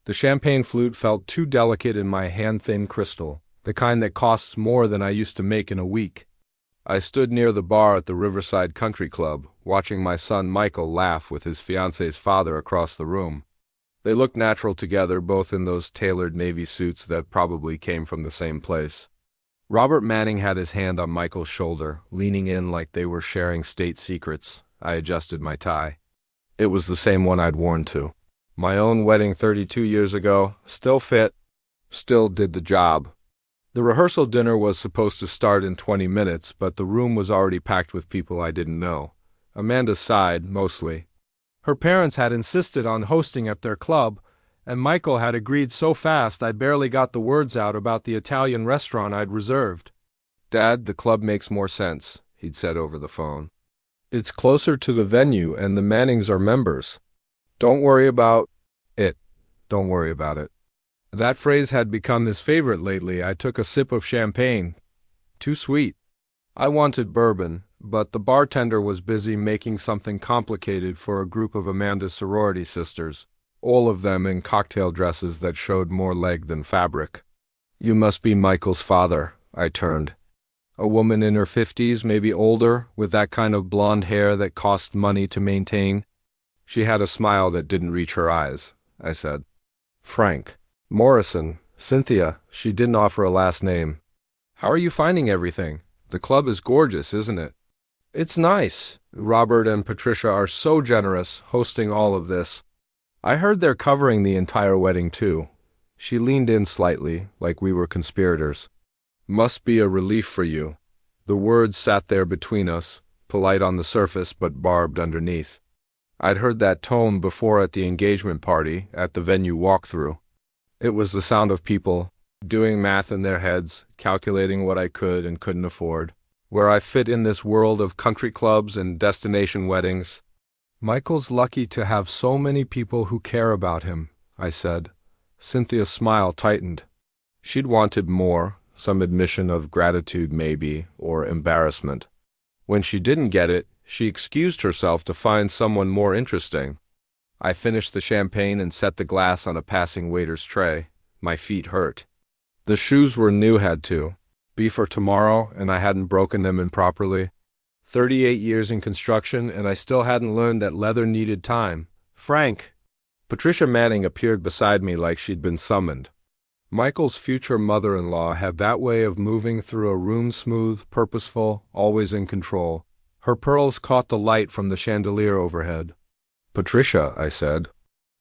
The champagne flute felt too delicate in my hand-thin crystal, the kind that costs more than I used to make in a week. I stood near the bar at the Riverside Country Club, watching my son Michael laugh with his fiance's father across the room. They looked natural together, both in those tailored navy suits that probably came from the same place. Robert Manning had his hand on Michael's shoulder, leaning in like they were sharing state secrets. I adjusted my tie. It was the same one I'd worn to my own wedding 32 years ago. Still fit, still did the job. The rehearsal dinner was supposed to start in 20 minutes, but the room was already packed with people I didn't know. Amanda sighed, mostly. Her parents had insisted on hosting at their club, and Michael had agreed so fast I barely got the words out about the Italian restaurant I'd reserved. "Dad, the club makes more sense," he'd said over the phone. "It's closer to the venue, and the Mannings are members. Don't worry about it. Don't worry about it." That phrase had become his favorite lately. I took a sip of champagne. Too sweet. I wanted bourbon, but the bartender was busy making something complicated for a group of Amanda's sorority sisters, all of them in cocktail dresses that showed more leg than fabric. "You must be Michael's father," I turned. "A woman in her 50s, maybe older, with that kind of blonde hair that cost money to maintain." She had a smile that didn't reach her eyes. I said, "Frank. Morrison. Cynthia." She didn't offer a last name. "How are you finding everything? The club is gorgeous, isn't it?" "It's nice. Robert and Patricia are so generous, hosting all of this. I heard they're covering the entire wedding, too." She leaned in slightly, like we were conspirators. "Must be a relief for you." The words sat there between us, polite on the surface but barbed underneath. I'd heard that tone before at the engagement party, at the venue walkthrough. It was the sound of people doing math in their heads, calculating what I could and couldn't afford, where I fit in this world of country clubs and destination weddings. "Michael's lucky to have so many people who care about him," I said. Cynthia's smile tightened. She'd wanted more, some admission of gratitude maybe, or embarrassment. When she didn't get it, she excused herself to find someone more interesting. I finished the champagne and set the glass on a passing waiter's tray. My feet hurt. The shoes were new, had to be for tomorrow, and I hadn't broken them improperly. 38 years in construction, and I still hadn't learned that leather needed time. "Frank." Patricia Manning appeared beside me like she'd been summoned. Michael's future mother-in-law had that way of moving through a room smooth, purposeful, always in control. Her pearls caught the light from the chandelier overhead. "Patricia," I said.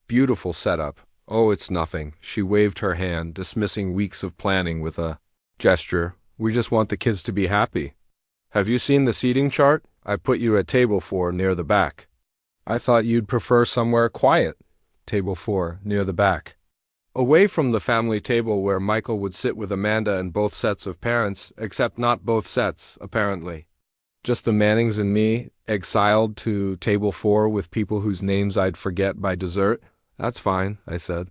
"Beautiful setup." "Oh, it's nothing." She waved her hand, dismissing weeks of planning with a gesture. "We just want the kids to be happy." "Have you seen the seating chart? I put you at table 4 near the back." "I thought you'd prefer somewhere quiet." Table 4, near the back. Away from the family table where Michael would sit with Amanda and both sets of parents, except not both sets, apparently. Just the Mannings and me, exiled to table 4 with people whose names I'd forget by dessert. "That's fine," I said.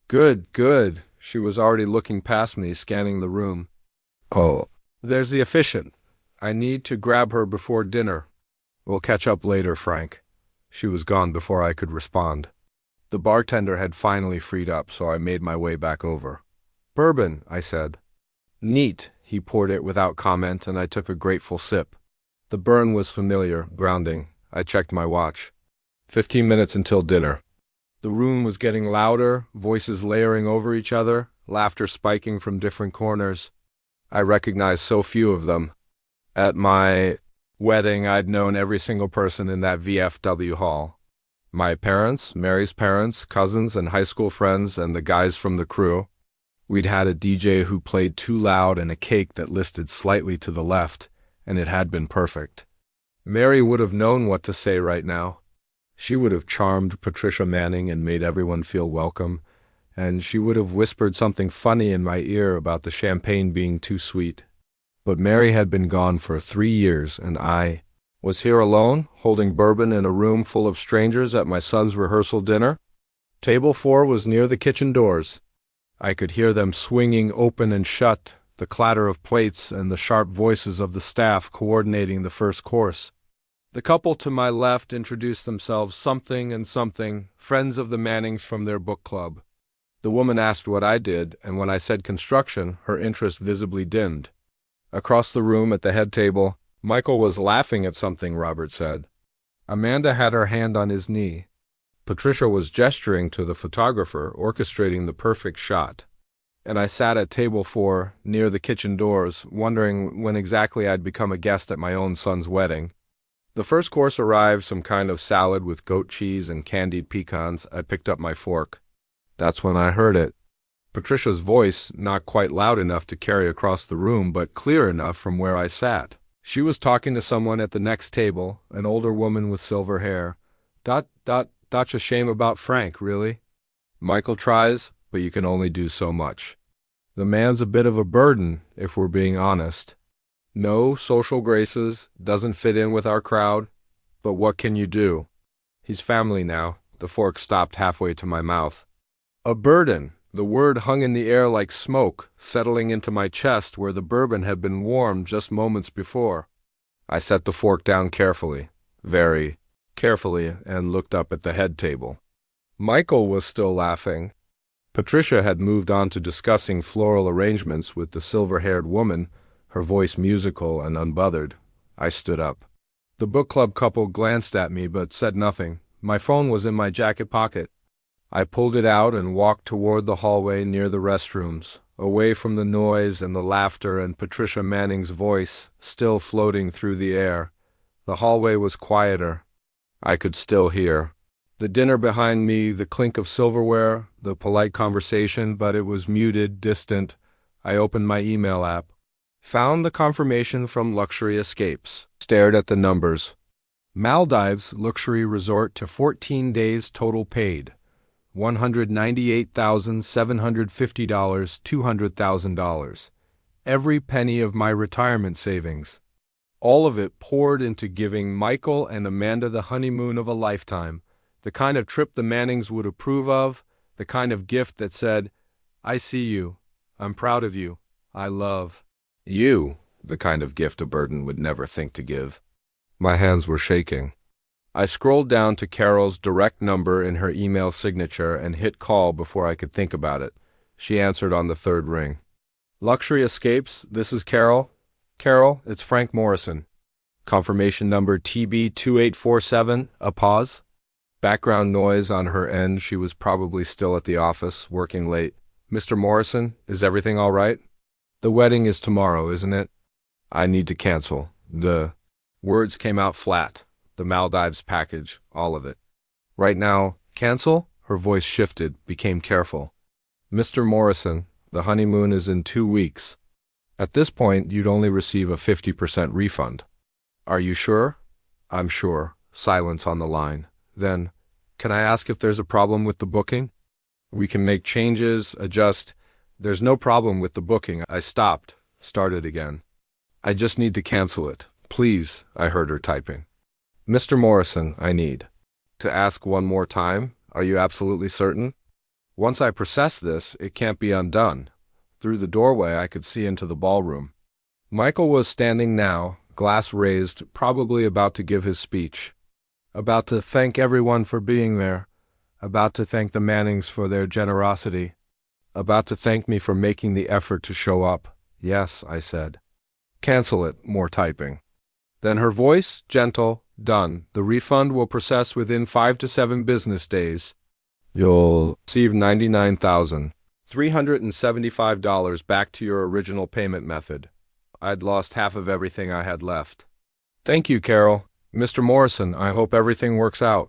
"Good, good." She was already looking past me, scanning the room. "Oh, there's the officiant. I need to grab her before dinner." "We'll catch up later, Frank." She was gone before I could respond. The bartender had finally freed up, so I made my way back over. "Bourbon," I said. "Neat." He poured it without comment, and I took a grateful sip. The burn was familiar, grounding. I checked my watch. 15 minutes until dinner. The room was getting louder, voices layering over each other, laughter spiking from different corners. I recognized so few of them. At my wedding, I'd known every single person in that VFW hall. My parents, Mary's parents, cousins, and high school friends, and the guys from the crew. We'd had a DJ who played too loud and a cake that listed slightly to the left, and it had been perfect. Mary would have known what to say right now. She would have charmed Patricia Manning and made everyone feel welcome, and she would have whispered something funny in my ear about the champagne being too sweet. But Mary had been gone for 3 years, and I was here alone, holding bourbon in a room full of strangers at my son's rehearsal dinner. Table 4 was near the kitchen doors. I could hear them swinging open and shut, the clatter of plates and the sharp voices of the staff coordinating the first course. The couple to my left introduced themselves something and something, friends of the Mannings from their book club. The woman asked what I did, and when I said construction, her interest visibly dimmed. Across the room at the head table, Michael was laughing at something Robert said. Amanda had her hand on his knee. Patricia was gesturing to the photographer, orchestrating the perfect shot. And I sat at table 4, near the kitchen doors, wondering when exactly I'd become a guest at my own son's wedding. The first course arrived, some kind of salad with goat cheese and candied pecans. I picked up my fork. That's when I heard it. Patricia's voice, not quite loud enough to carry across the room, but clear enough from where I sat. She was talking to someone at the next table, an older woman with silver hair. That's a shame about Frank, really. Michael tries, but you can only do so much. The man's a bit of a burden, if we're being honest. No social graces, doesn't fit in with our crowd, but what can you do? He's family now. The fork stopped halfway to my mouth. A burden. The word hung in the air like smoke, settling into my chest where the bourbon had been warmed just moments before. I set the fork down carefully, very carefully, and looked up at the head table. Michael was still laughing. Patricia had moved on to discussing floral arrangements with the silver-haired woman, her voice musical and unbothered. I stood up. The book club couple glanced at me but said nothing. My phone was in my jacket pocket. I pulled it out and walked toward the hallway near the restrooms, away from the noise and the laughter and Patricia Manning's voice still floating through the air. The hallway was quieter. I could still hear the dinner behind me, the clink of silverware, the polite conversation, but it was muted, distant. I opened my email app. Found the confirmation from Luxury Escapes. Stared at the numbers. Maldives luxury resort to 14 days total paid. $198,750, $200,000. Every penny of my retirement savings. All of it poured into giving Michael and Amanda the honeymoon of a lifetime, the kind of trip the Mannings would approve of, the kind of gift that said, I see you, I'm proud of you, I love you, the kind of gift a burden would never think to give. My hands were shaking. I scrolled down to Carol's direct number in her email signature and hit call before I could think about it. She answered on the third ring. Luxury Escapes, this is Carol. Carol, it's Frank Morrison. Confirmation number TB2847, a pause. Background noise on her end. She was probably still at the office, working late. Mr. Morrison, is everything all right? The wedding is tomorrow, isn't it? I need to cancel. The words came out flat. The Maldives package, all of it. Right now, cancel? Her voice shifted, became careful. Mr. Morrison, the honeymoon is in 2 weeks. At this point, you'd only receive a 50% refund. Are you sure? I'm sure. Silence on the line. Then, can I ask if there's a problem with the booking? We can make changes, adjust. There's no problem with the booking. I stopped, started again. I just need to cancel it. Please, I heard her typing. Mr. Morrison, I need to ask one more time. Are you absolutely certain? Once I process this, it can't be undone. Through the doorway, I could see into the ballroom. Michael was standing now, glass raised, probably about to give his speech. About to thank everyone for being there. About to thank the Mannings for their generosity. About to thank me for making the effort to show up. Yes, I said. Cancel it, more typing. Then her voice, gentle, done. The refund will process within 5 to 7 business days. You'll receive $99,375 back to your original payment method. I'd lost half of everything I had left. Thank you, Carol. Mr. Morrison, I hope everything works out.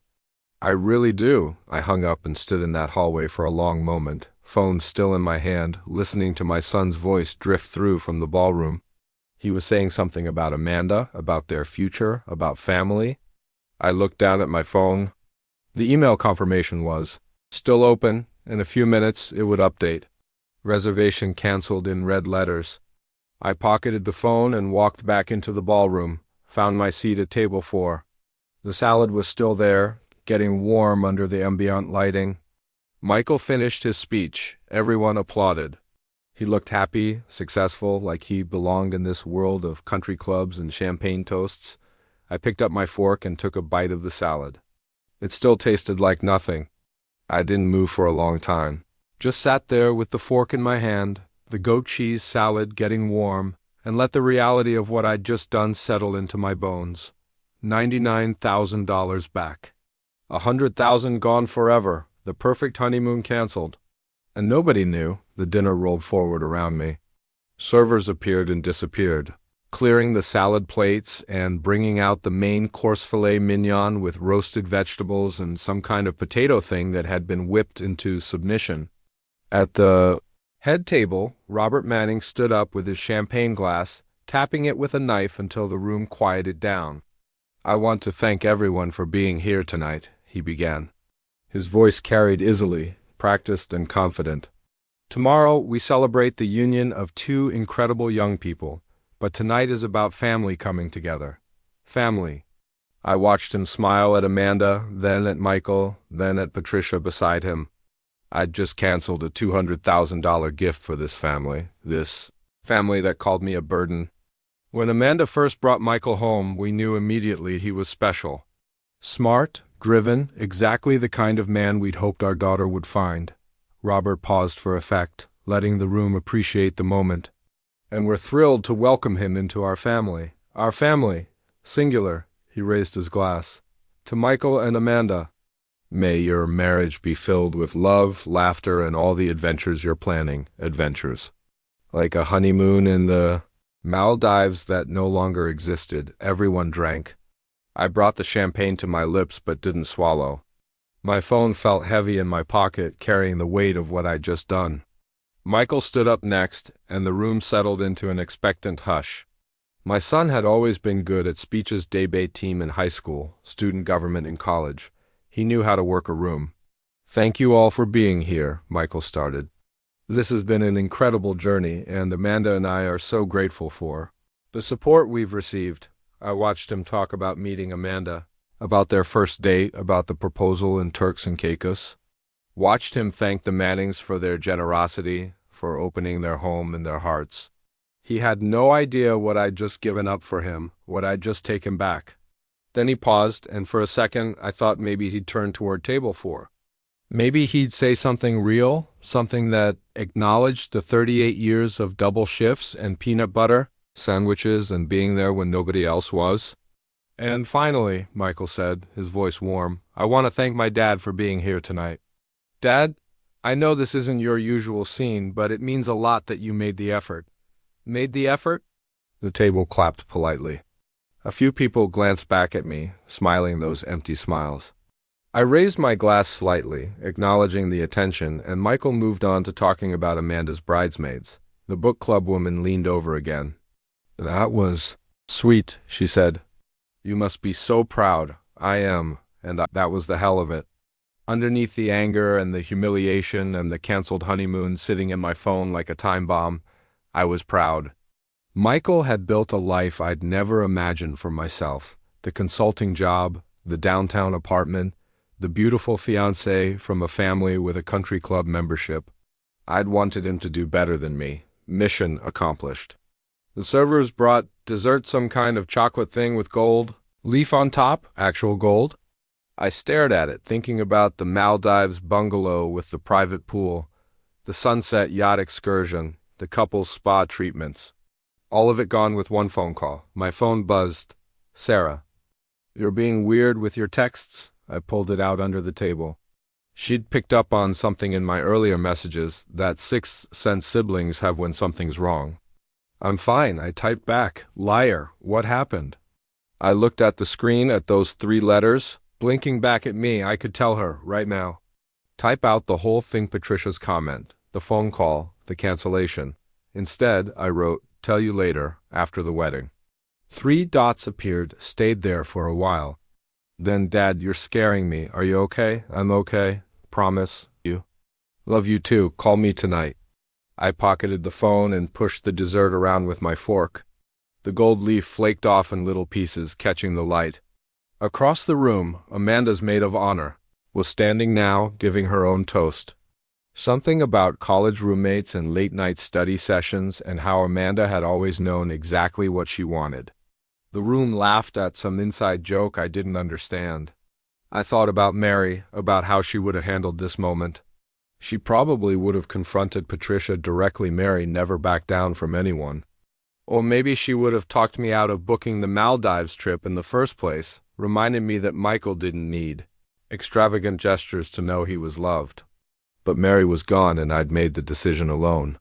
I really do. I hung up and stood in that hallway for a long moment, phone still in my hand, listening to my son's voice drift through from the ballroom. He was saying something about Amanda, about their future, about family. I looked down at my phone. The email confirmation was still open. In a few minutes, it would update. Reservation canceled in red letters. I pocketed the phone and walked back into the ballroom, found my seat at table 4. The salad was still there, getting warm under the ambient lighting. Michael finished his speech. Everyone applauded. He looked happy, successful, like he belonged in this world of country clubs and champagne toasts. I picked up my fork and took a bite of the salad. It still tasted like nothing. I didn't move for a long time. Just sat there with the fork in my hand, the goat cheese salad getting warm, and let the reality of what I'd just done settle into my bones. $99,000 back. 100,000 gone forever, the perfect honeymoon canceled. And nobody knew. The dinner rolled forward around me. Servers appeared and disappeared, clearing the salad plates and bringing out the main course filet mignon with roasted vegetables and some kind of potato thing that had been whipped into submission. At the head table, Robert Manning stood up with his champagne glass, tapping it with a knife until the room quieted down. "I want to thank everyone for being here tonight," he began. His voice carried easily, practiced and confident. "Tomorrow we celebrate the union of two incredible young people, but tonight is about family coming together. Family." I watched him smile at Amanda, then at Michael, then at Patricia beside him. I'd just canceled a $200,000 gift for this family that called me a burden. When Amanda first brought Michael home, we knew immediately he was special. Smart, driven, exactly the kind of man we'd hoped our daughter would find. Robert paused for effect, letting the room appreciate the moment. "And we're thrilled to welcome him into our family. Our family, singular," he raised his glass. "To Michael and Amanda. May your marriage be filled with love, laughter, and all the adventures you're planning. Adventures. Like a honeymoon in the Maldives that no longer existed." Everyone drank. I brought the champagne to my lips but didn't swallow. My phone felt heavy in my pocket, carrying the weight of what I'd just done. Michael stood up next, and the room settled into an expectant hush. My son had always been good at speeches, debate team in high school, student government in college. He knew how to work a room. "Thank you all for being here," Michael started. "This has been an incredible journey, and Amanda and I are so grateful for the support we've received." I watched him talk about meeting Amanda, about their first date, about the proposal in Turks and Caicos. Watched him thank the Mannings for their generosity, for opening their home and their hearts. He had no idea what I'd just given up for him, what I'd just taken back. Then he paused, and for a second I thought maybe he'd turn toward table 4. Maybe he'd say something real, something that acknowledged the 38 years of double shifts and peanut butter sandwiches and being there when nobody else was. "And finally," Michael said, his voice warm, "I want to thank my dad for being here tonight. Dad, I know this isn't your usual scene, but it means a lot that you made the effort." "Made the effort?" The table clapped politely. A few people glanced back at me, smiling those empty smiles. I raised my glass slightly, acknowledging the attention, and Michael moved on to talking about Amanda's bridesmaids. The book club woman leaned over again. "That was sweet," she said. "You must be so proud." "I am, and that was the hell of it." Underneath the anger and the humiliation and the canceled honeymoon sitting in my phone like a time bomb, I was proud. Michael had built a life I'd never imagined for myself. The consulting job, the downtown apartment, the beautiful fiancée from a family with a country club membership. I'd wanted him to do better than me. Mission accomplished. The servers brought dessert, some kind of chocolate thing with gold leaf on top, actual gold. I stared at it, thinking about the Maldives bungalow with the private pool, the sunset yacht excursion, the couple's spa treatments. All of it gone with one phone call. My phone buzzed. "Sarah." "You're being weird with your texts?" I pulled it out under the table. She'd picked up on something in my earlier messages, that sixth sense siblings have when something's wrong. "I'm fine," I typed back. "Liar, what happened?" I looked at the screen at those 3 letters. Blinking back at me, I could tell her, right now. Type out the whole thing, Patricia's comment, the phone call, the cancellation. Instead, I wrote, "Tell you later, after the wedding." 3 dots appeared, stayed there for a while. Then, "Dad, you're scaring me. Are you okay?" "I'm okay. Promise. You. Love you too. Call me tonight." I pocketed the phone and pushed the dessert around with my fork. The gold leaf flaked off in little pieces, catching the light. Across the room, Amanda's maid of honor was standing now, giving her own toast. Something about college roommates and late-night study sessions and how Amanda had always known exactly what she wanted. The room laughed at some inside joke I didn't understand. I thought about Mary, about how she would have handled this moment. She probably would have confronted Patricia directly. Mary never backed down from anyone. Or maybe she would have talked me out of booking the Maldives trip in the first place, reminding me that Michael didn't need extravagant gestures to know he was loved. But Mary was gone and I'd made the decision alone.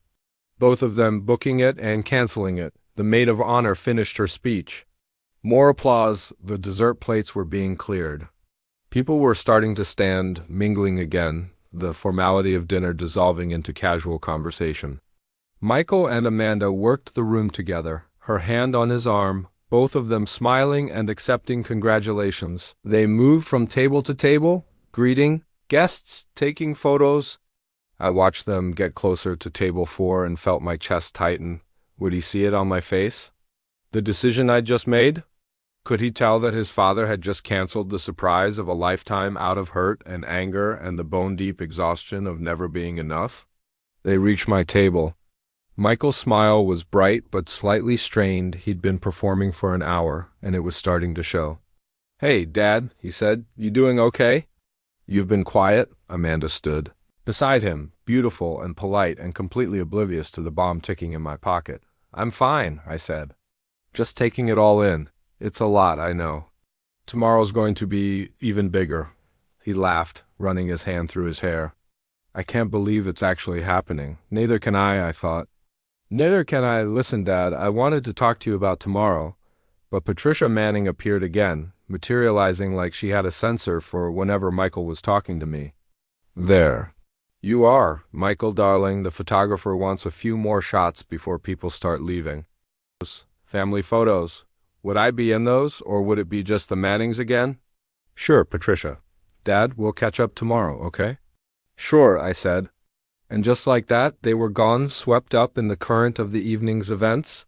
Both of them booking it and canceling it. The maid of honor finished her speech. More applause. The dessert plates were being cleared. People were starting to stand, mingling again, the formality of dinner dissolving into casual conversation. Michael and Amanda worked the room together, her hand on his arm, both of them smiling and accepting congratulations. They moved from table to table, greeting guests, taking photos. I watched them get closer to table 4 and felt my chest tighten. Would he see it on my face? The decision I'd just made? Could he tell that his father had just canceled the surprise of a lifetime out of hurt and anger and the bone-deep exhaustion of never being enough? They reached my table. Michael's smile was bright but slightly strained. He'd been performing for an hour, and it was starting to show. "Hey, Dad," he said. "You doing okay?" "You've been quiet." Amanda stood beside him, beautiful and polite and completely oblivious to the bomb ticking in my pocket. "I'm fine," I said. "Just taking it all in. It's a lot, I know. Tomorrow's going to be even bigger." He laughed, running his hand through his hair. "I can't believe it's actually happening." "Neither can I thought. "Neither can I. Listen, Dad, I wanted to talk to you about tomorrow." But Patricia Manning appeared again, materializing like she had a sensor for whenever Michael was talking to me. "There. You are, Michael, darling. The photographer wants a few more shots before people start leaving. Family photos. Would I be in those, or would it be just the Mannings again?" "Sure, Patricia. Dad, we'll catch up tomorrow, okay?" "Sure," I said. And just like that, they were gone, swept up in the current of the evening's events.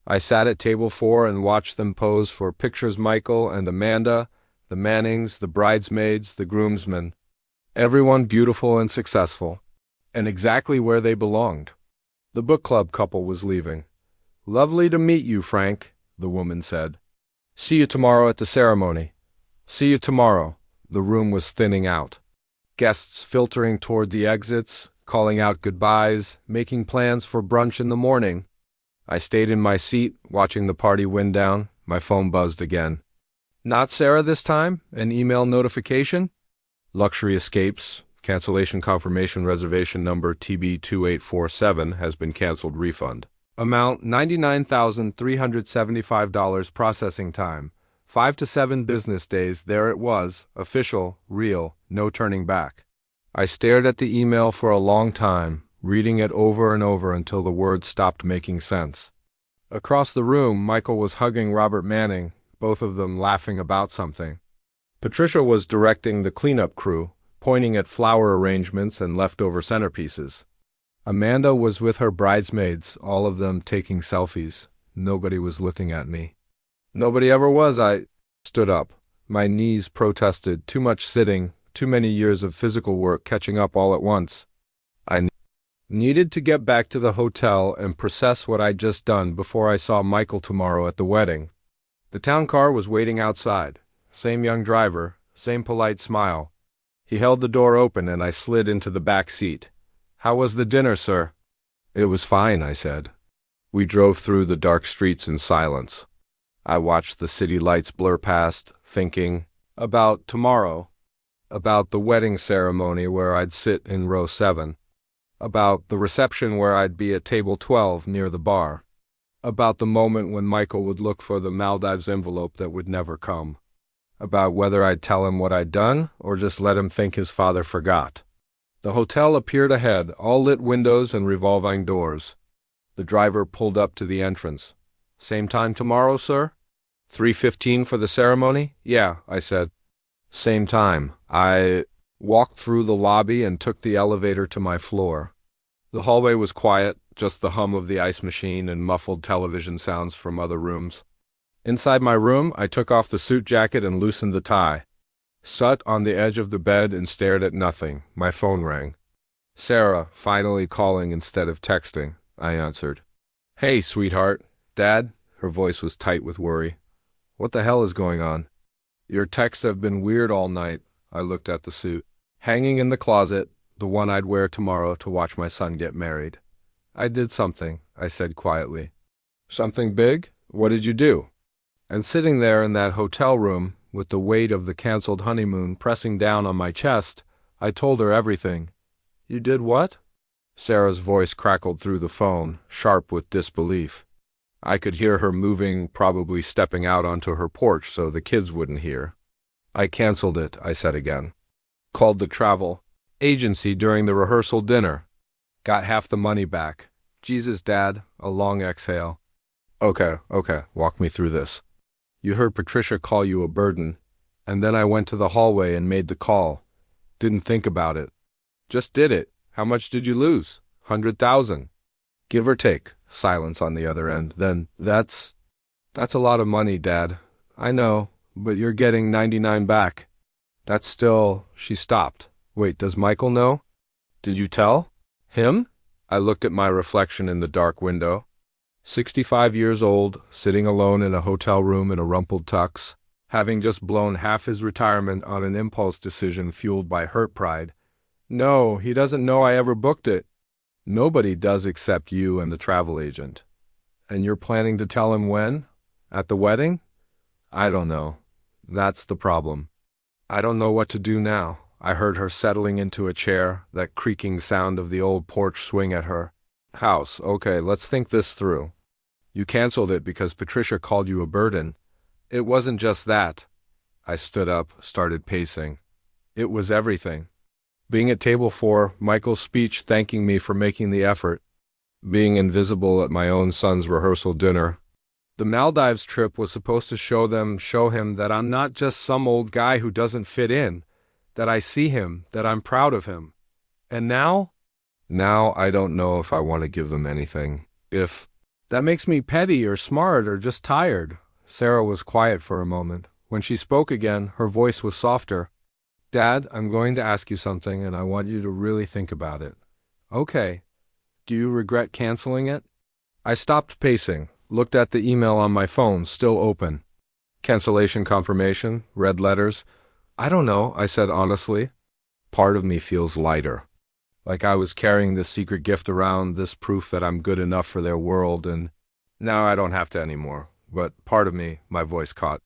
I sat at table 4 and watched them pose for pictures. Michael and Amanda, the Mannings, the bridesmaids, the groomsmen. Everyone beautiful and successful, and exactly where they belonged. The book club couple was leaving. "Lovely to meet you, Frank," the woman said. "See you tomorrow at the ceremony." "See you tomorrow." The room was thinning out. Guests filtering toward the exits, calling out goodbyes, making plans for brunch in the morning. I stayed in my seat, watching the party wind down. My phone buzzed again. "Not Sarah this time? An email notification?" "Luxury Escapes. Cancellation confirmation. Reservation number TB2847 has been canceled. Refund. Amount $99,375. Processing time 5 to 7 business days." There it was, official, real, no turning back. I stared at the email for a long time, reading it over and over until the words stopped making sense. Across the room, Michael was hugging Robert Manning, both of them laughing about something. Patricia was directing the cleanup crew, pointing at flower arrangements and leftover centerpieces. Amanda was with her bridesmaids, all of them taking selfies. Nobody was looking at me. Nobody ever was. I stood up. My knees protested. Too much sitting, too many years of physical work catching up all at once. I needed to get back to the hotel and process what I'd just done before I saw Michael tomorrow at the wedding. The town car was waiting outside. Same young driver, same polite smile. He held the door open and I slid into the back seat. "How was the dinner, sir?" "It was fine," I said. We drove through the dark streets in silence. I watched the city lights blur past, thinking about tomorrow, about the wedding ceremony where I'd sit in row 7, about the reception where I'd be at table 12 near the bar, about the moment when Michael would look for the Maldives envelope that would never come, about whether I'd tell him what I'd done or just let him think his father forgot. The hotel appeared ahead, all lit windows and revolving doors. The driver pulled up to the entrance. "Same time tomorrow, sir?" 3:15 for the ceremony?" "Yeah," I said. "Same time." I walked through the lobby and took the elevator to my floor. The hallway was quiet, just the hum of the ice machine and muffled television sounds from other rooms. Inside my room, I took off the suit jacket and loosened the tie. Sat on the edge of the bed and stared at nothing. My phone rang. Sarah, finally calling instead of texting. I answered. "Hey, sweetheart." "Dad?" Her voice was tight with worry. "What the hell is going on?" "Your texts have been weird all night." I looked at the suit. "Hanging in the closet. the one I'd wear tomorrow to watch my son get married. I did something, I said quietly. Something big? What did you do? And sitting there in that hotel room, with the weight of the canceled honeymoon pressing down on my chest, I told her everything. You did what? Sarah's voice crackled through the phone, sharp with disbelief. I could hear her moving, probably stepping out onto her porch so the kids wouldn't hear. I canceled it, I said again. Called the travel agency during the rehearsal dinner. Got half the money back. Jesus, Dad, a long exhale. Okay, walk me through this. You heard Patricia call you a burden, and then I went to the hallway and made the call. Didn't think about it. Just did it. How much did you lose? 100,000. Give or take. Silence on the other end. Then, that's a lot of money, Dad. I know, but you're getting 99 back. That's still... She stopped. Wait, does Michael know? Did you tell? Him? I looked at my reflection in the dark window. 65 years old, sitting alone in a hotel room in a rumpled tux, having just blown half his retirement on an impulse decision fueled by hurt pride. No, he doesn't know I ever booked it. Nobody does except you and the travel agent. And you're planning to tell him when? At the wedding? I don't know. That's the problem. I don't know what to do now. I heard her settling into a chair, that creaking sound of the old porch swing at her. House, okay, let's think this through. You canceled it because Patricia called you a burden. It wasn't just that. I stood up, started pacing. It was everything. Being at table 4, Michael's speech thanking me for making the effort. Being invisible at my own son's rehearsal dinner. The Maldives trip was supposed to show him that I'm not just some old guy who doesn't fit in, that I see him, that I'm proud of him. And now? Now I don't know if I want to give them anything. If that makes me petty or smart or just tired. Sarah was quiet for a moment. When she spoke again, her voice was softer. Dad, I'm going to ask you something, and I want you to really think about it. Okay. Do you regret canceling it? I stopped pacing, looked at the email on my phone, still open. Cancellation confirmation, red letters. I don't know, I said honestly. Part of me feels lighter. Like I was carrying this secret gift around, this proof that I'm good enough for their world, and now I don't have to anymore. But part of me, my voice caught.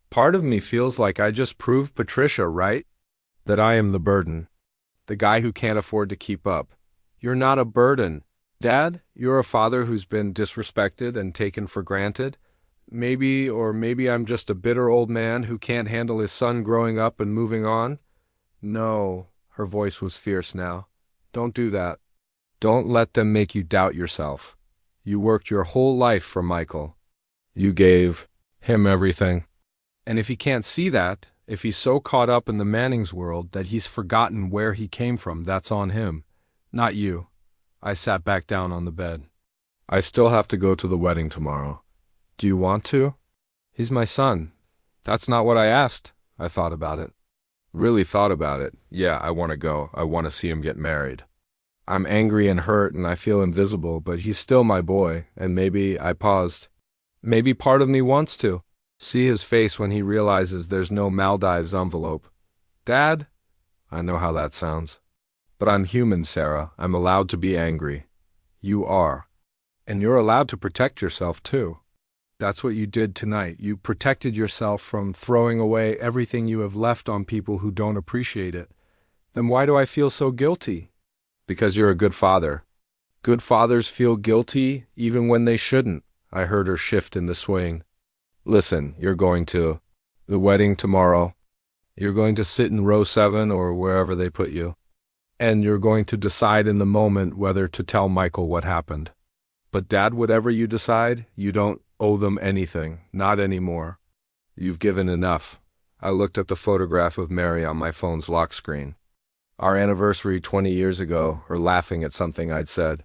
Part of me feels like I just proved Patricia right. That I am the burden. The guy who can't afford to keep up. You're not a burden. Dad, you're a father who's been disrespected and taken for granted. Maybe I'm just a bitter old man who can't handle his son growing up and moving on. No, her voice was fierce now. Don't do that. Don't let them make you doubt yourself. You worked your whole life for Michael. You gave him everything. And if he can't see that, if he's so caught up in the Mannings world that he's forgotten where he came from, that's on him, not you. I sat back down on the bed. I still have to go to the wedding tomorrow. Do you want to? He's my son. That's not what I asked. I thought about it. Really thought about it. Yeah, I want to go. I want to see him get married. I'm angry and hurt and I feel invisible, but he's still my boy, and I paused. Maybe part of me wants to. See his face when he realizes there's no Maldives envelope. Dad? I know how that sounds. But I'm human, Sarah. I'm allowed to be angry. You are. And you're allowed to protect yourself, too. That's what you did tonight. You protected yourself from throwing away everything you have left on people who don't appreciate it. Then why do I feel so guilty? Because you're a good father. Good fathers feel guilty even when they shouldn't. I heard her shift in the swing. Listen, you're going to the wedding tomorrow. You're going to sit in row 7 or wherever they put you. And you're going to decide in the moment whether to tell Michael what happened. But Dad, whatever you decide, you don't owe them anything, not anymore. You've given enough. I looked at the photograph of Mary on my phone's lock screen. Our anniversary 20 years ago, her laughing at something I'd said.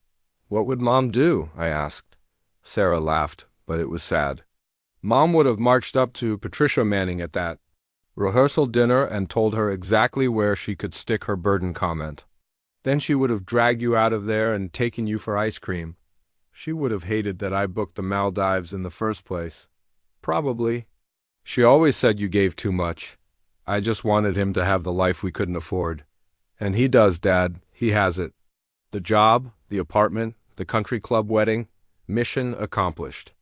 What would Mom do? I asked. Sarah laughed, but it was sad. Mom would have marched up to Patricia Manning at that rehearsal dinner and told her exactly where she could stick her burden comment. Then she would have dragged you out of there and taken you for ice cream. She would have hated that I booked the Maldives in the first place. Probably. She always said you gave too much. I just wanted him to have the life we couldn't afford. And he does, Dad. he has it. The job, the apartment, the country club wedding, mission accomplished.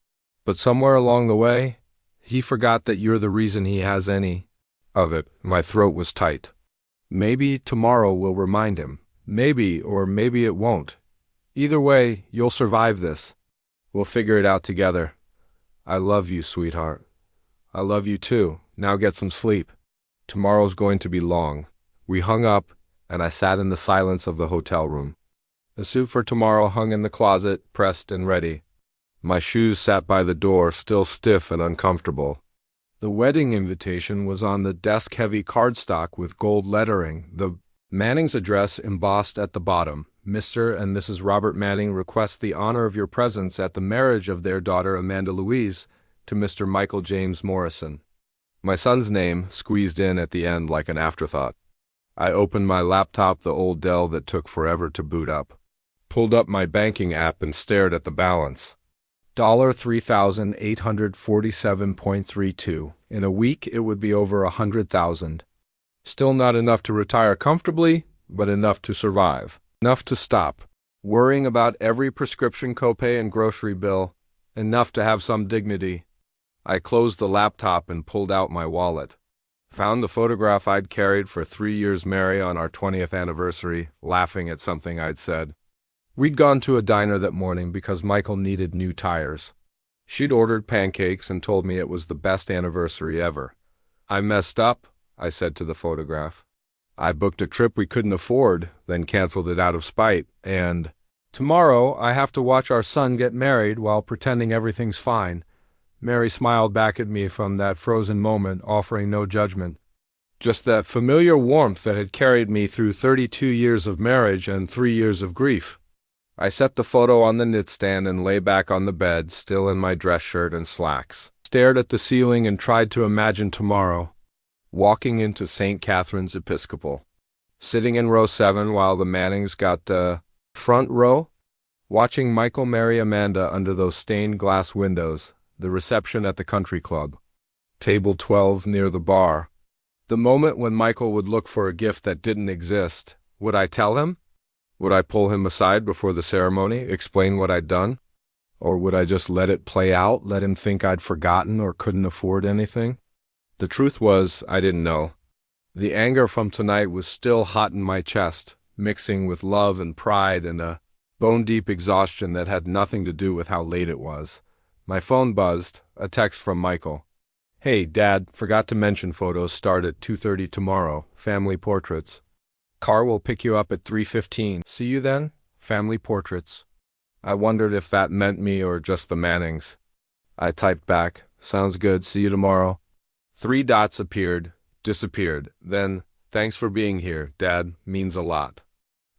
But somewhere along the way, he forgot that you're the reason he has any of it. My throat was tight. Maybe tomorrow will remind him. Maybe, or maybe it won't. Either way, you'll survive this. We'll figure it out together. I love you, sweetheart. I love you too. Now get some sleep. Tomorrow's going to be long. We hung up, and I sat in the silence of the hotel room. The suit for tomorrow hung in the closet, pressed and ready. My shoes sat by the door, still stiff and uncomfortable. The wedding invitation was on the desk-heavy cardstock with gold lettering, the Manning's address embossed at the bottom. Mr. and Mrs. Robert Manning request the honor of your presence at the marriage of their daughter Amanda Louise to Mr. Michael James Morrison. My son's name squeezed in at the end like an afterthought. I opened my laptop, the old Dell that took forever to boot up. Pulled up my banking app and stared at the balance. $3,847.32. In a week, it would be over $100,000. Still not enough to retire comfortably, but enough to survive. Enough to stop worrying about every prescription copay and grocery bill. Enough to have some dignity. I closed the laptop and pulled out my wallet. Found the photograph I'd carried for 3 years Mary on our 20th anniversary, laughing at something I'd said. We'd gone to a diner that morning because Michael needed new tires. She'd ordered pancakes and told me it was the best anniversary ever. I messed up, I said to the photograph. I booked a trip we couldn't afford, then canceled it out of spite, and tomorrow I have to watch our son get married while pretending everything's fine. Mary smiled back at me from that frozen moment, offering no judgment. Just that familiar warmth that had carried me through 32 years of marriage and 3 years of grief. I set the photo on the nightstand and lay back on the bed, still in my dress shirt and slacks. Stared at the ceiling and tried to imagine tomorrow. Walking into St. Catherine's Episcopal. Sitting in row 7 while the Mannings got the front row. Watching Michael marry Amanda under those stained glass windows. The reception at the country club. Table 12 near the bar. The moment when Michael would look for a gift that didn't exist. Would I tell him? Would I pull him aside before the ceremony, explain what I'd done? Or would I just let it play out, let him think I'd forgotten or couldn't afford anything? The truth was, I didn't know. The anger from tonight was still hot in my chest, mixing with love and pride and a bone-deep exhaustion that had nothing to do with how late it was. My phone buzzed, a text from Michael. Hey, Dad, forgot to mention photos start at 2:30 tomorrow, family portraits. Car will pick you up at 3:15. See you then? Family portraits. I wondered if that meant me or just the Mannings. I typed back, sounds good, see you tomorrow. 3 dots appeared, disappeared. Then, thanks for being here, Dad, means a lot.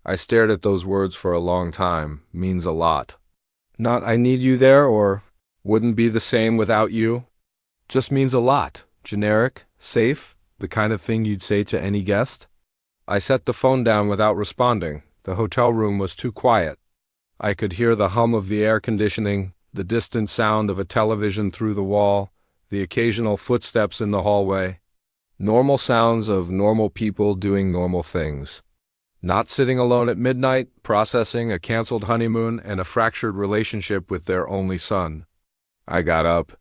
I stared at those words for a long time, means a lot. Not I need you there or wouldn't be the same without you. Just means a lot. Generic, safe, the kind of thing you'd say to any guest. I set the phone down without responding. The hotel room was too quiet. I could hear the hum of the air conditioning, the distant sound of a television through the wall, the occasional footsteps in the hallway. Normal sounds of normal people doing normal things. Not sitting alone at midnight, processing a canceled honeymoon and a fractured relationship with their only son. I got up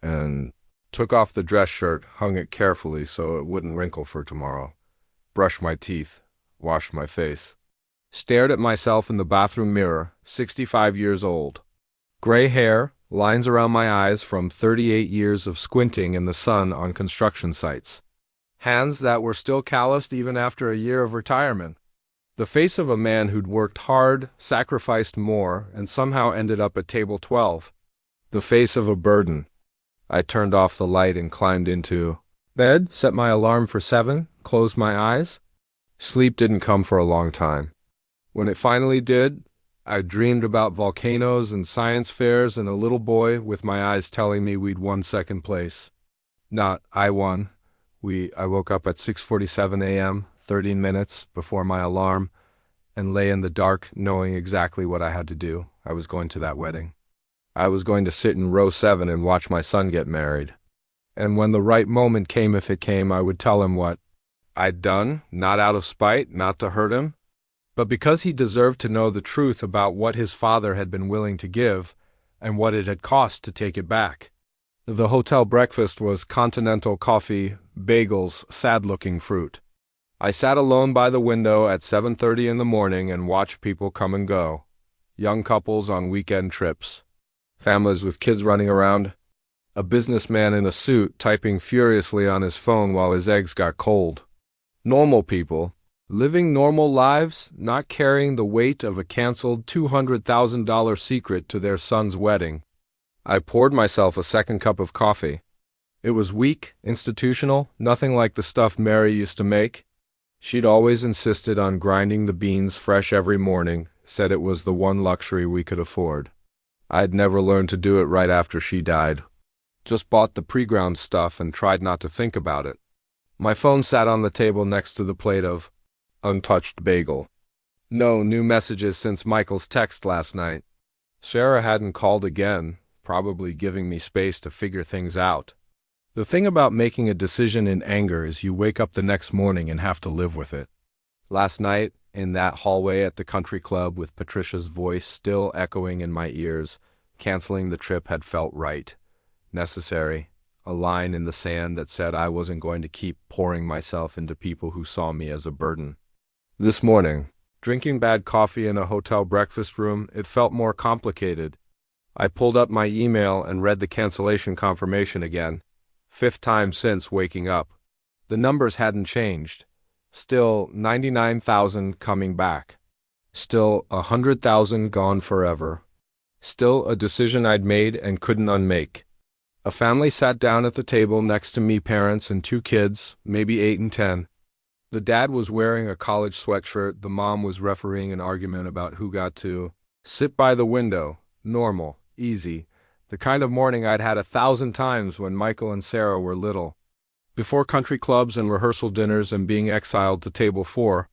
and took off the dress shirt, hung it carefully so it wouldn't wrinkle for tomorrow. Brushed my teeth, washed my face. Stared at myself in the bathroom mirror, 65 years old. Gray hair, lines around my eyes from 38 years of squinting in the sun on construction sites. Hands that were still calloused even after a year of retirement. The face of a man who'd worked hard, sacrificed more, and somehow ended up at table 12. The face of a burden. I turned off the light and climbed into bed, set my alarm for 7, closed my eyes. Sleep didn't come for a long time. When it finally did, I dreamed about volcanoes and science fairs and a little boy with my eyes telling me we'd won second place. Not I won. I woke up at 6:47 a.m., 13 minutes before my alarm, and lay in the dark knowing exactly what I had to do. I was going to that wedding. I was going to sit in row 7 and watch my son get married. And when the right moment came, if it came, I would tell him what I'd done, not out of spite, not to hurt him, but because he deserved to know the truth about what his father had been willing to give and what it had cost to take it back. The hotel breakfast was continental coffee, bagels, sad-looking fruit. I sat alone by the window at 7:30 in the morning and watched people come and go. Young couples on weekend trips. Families with kids running around. A businessman in a suit typing furiously on his phone while his eggs got cold. Normal people, living normal lives, not carrying the weight of a canceled $200,000 secret to their son's wedding. I poured myself a second cup of coffee. It was weak, institutional, nothing like the stuff Mary used to make. She'd always insisted on grinding the beans fresh every morning, said it was the one luxury we could afford. I'd never learned to do it right after she died. Just bought the pre-ground stuff and tried not to think about it. My phone sat on the table next to the plate of untouched bagel. No new messages since Michael's text last night. Sarah hadn't called again, probably giving me space to figure things out. The thing about making a decision in anger is you wake up the next morning and have to live with it. Last night, in that hallway at the country club with Patricia's voice still echoing in my ears, canceling the trip had felt right, necessary, a line in the sand that said I wasn't going to keep pouring myself into people who saw me as a burden. This morning, drinking bad coffee in a hotel breakfast room, it felt more complicated. I pulled up my email and read the cancellation confirmation again. 5th time since waking up. The numbers hadn't changed. Still 99,000 coming back. Still 100,000 gone forever. Still a decision I'd made and couldn't unmake. A family sat down at the table next to me, parents and 2 kids, maybe 8 and 10. The dad was wearing a college sweatshirt, the mom was refereeing an argument about who got to sit by the window. Normal, easy, the kind of morning I'd had 1,000 times when Michael and Sarah were little. Before country clubs and rehearsal dinners and being exiled to table 4.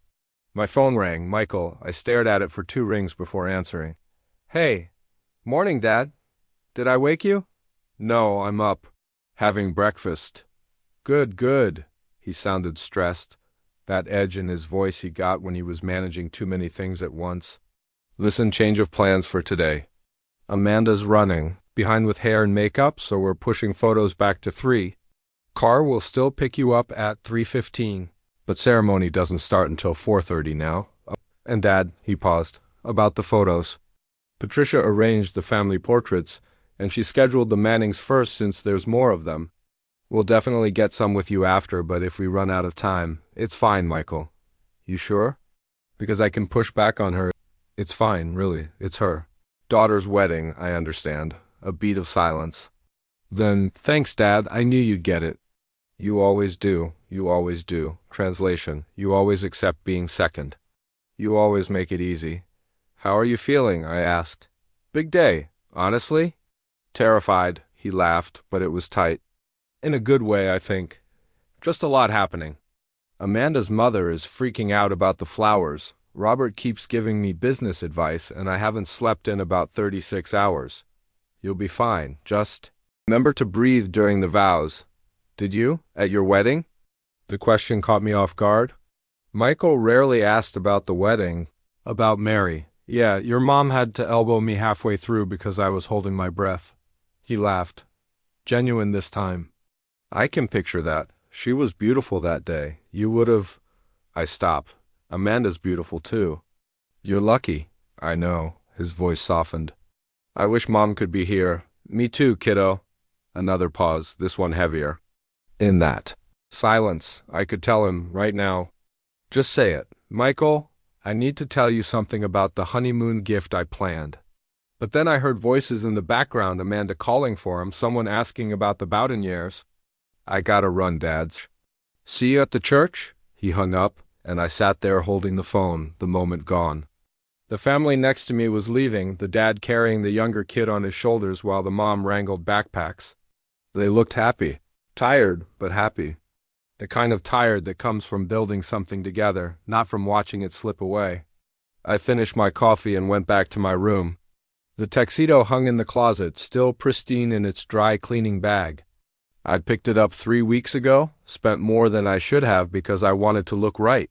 My phone rang. Michael. I stared at it for 2 rings before answering. Hey. Morning, Dad. Did I wake you? No, I'm up. Having breakfast. Good, good. He sounded stressed. That edge in his voice he got when he was managing too many things at once. Listen, change of plans for today. Amanda's running. Behind with hair and makeup, so we're pushing photos back to 3. Car will still pick you up at 3:15, but ceremony doesn't start until 4:30 now. And Dad, he paused, about the photos. Patricia arranged the family portraits, and she scheduled the Mannings first since there's more of them. We'll definitely get some with you after, but if we run out of time, it's fine, Michael. You sure? Because I can push back on her. It's fine, really, it's her. Daughter's wedding, I understand. A beat of silence. Then, thanks, Dad, I knew you'd get it. You always do, you always do. Translation, you always accept being second. You always make it easy. How are you feeling? I asked. Big day, honestly? Terrified, he laughed, but it was tight. In a good way, I think. Just a lot happening. Amanda's mother is freaking out about the flowers. Robert keeps giving me business advice, and I haven't slept in about 36 hours. You'll be fine, just remember to breathe during the vows. Did you? At your wedding? The question caught me off guard. Michael rarely asked about the wedding. About Mary. Yeah, your mom had to elbow me halfway through because I was holding my breath. He laughed. Genuine this time. I can picture that. She was beautiful that day. You would have... I stopped. Amanda's beautiful too. You're lucky. I know. His voice softened. I wish Mom could be here. Me too, kiddo. Another pause, this one heavier. In that silence, I could tell him right now. Just say it. Michael, I need to tell you something about the honeymoon gift I planned. But then I heard voices in the background, Amanda calling for him, someone asking about the Boudinières. I gotta run, Dad. See you at the church? He hung up, and I sat there holding the phone, the moment gone. The family next to me was leaving, the dad carrying the younger kid on his shoulders while the mom wrangled backpacks. They looked happy. Tired, but happy. The kind of tired that comes from building something together, not from watching it slip away. I finished my coffee and went back to my room. The tuxedo hung in the closet, still pristine in its dry cleaning bag. I'd picked it up 3 weeks ago, spent more than I should have because I wanted to look right.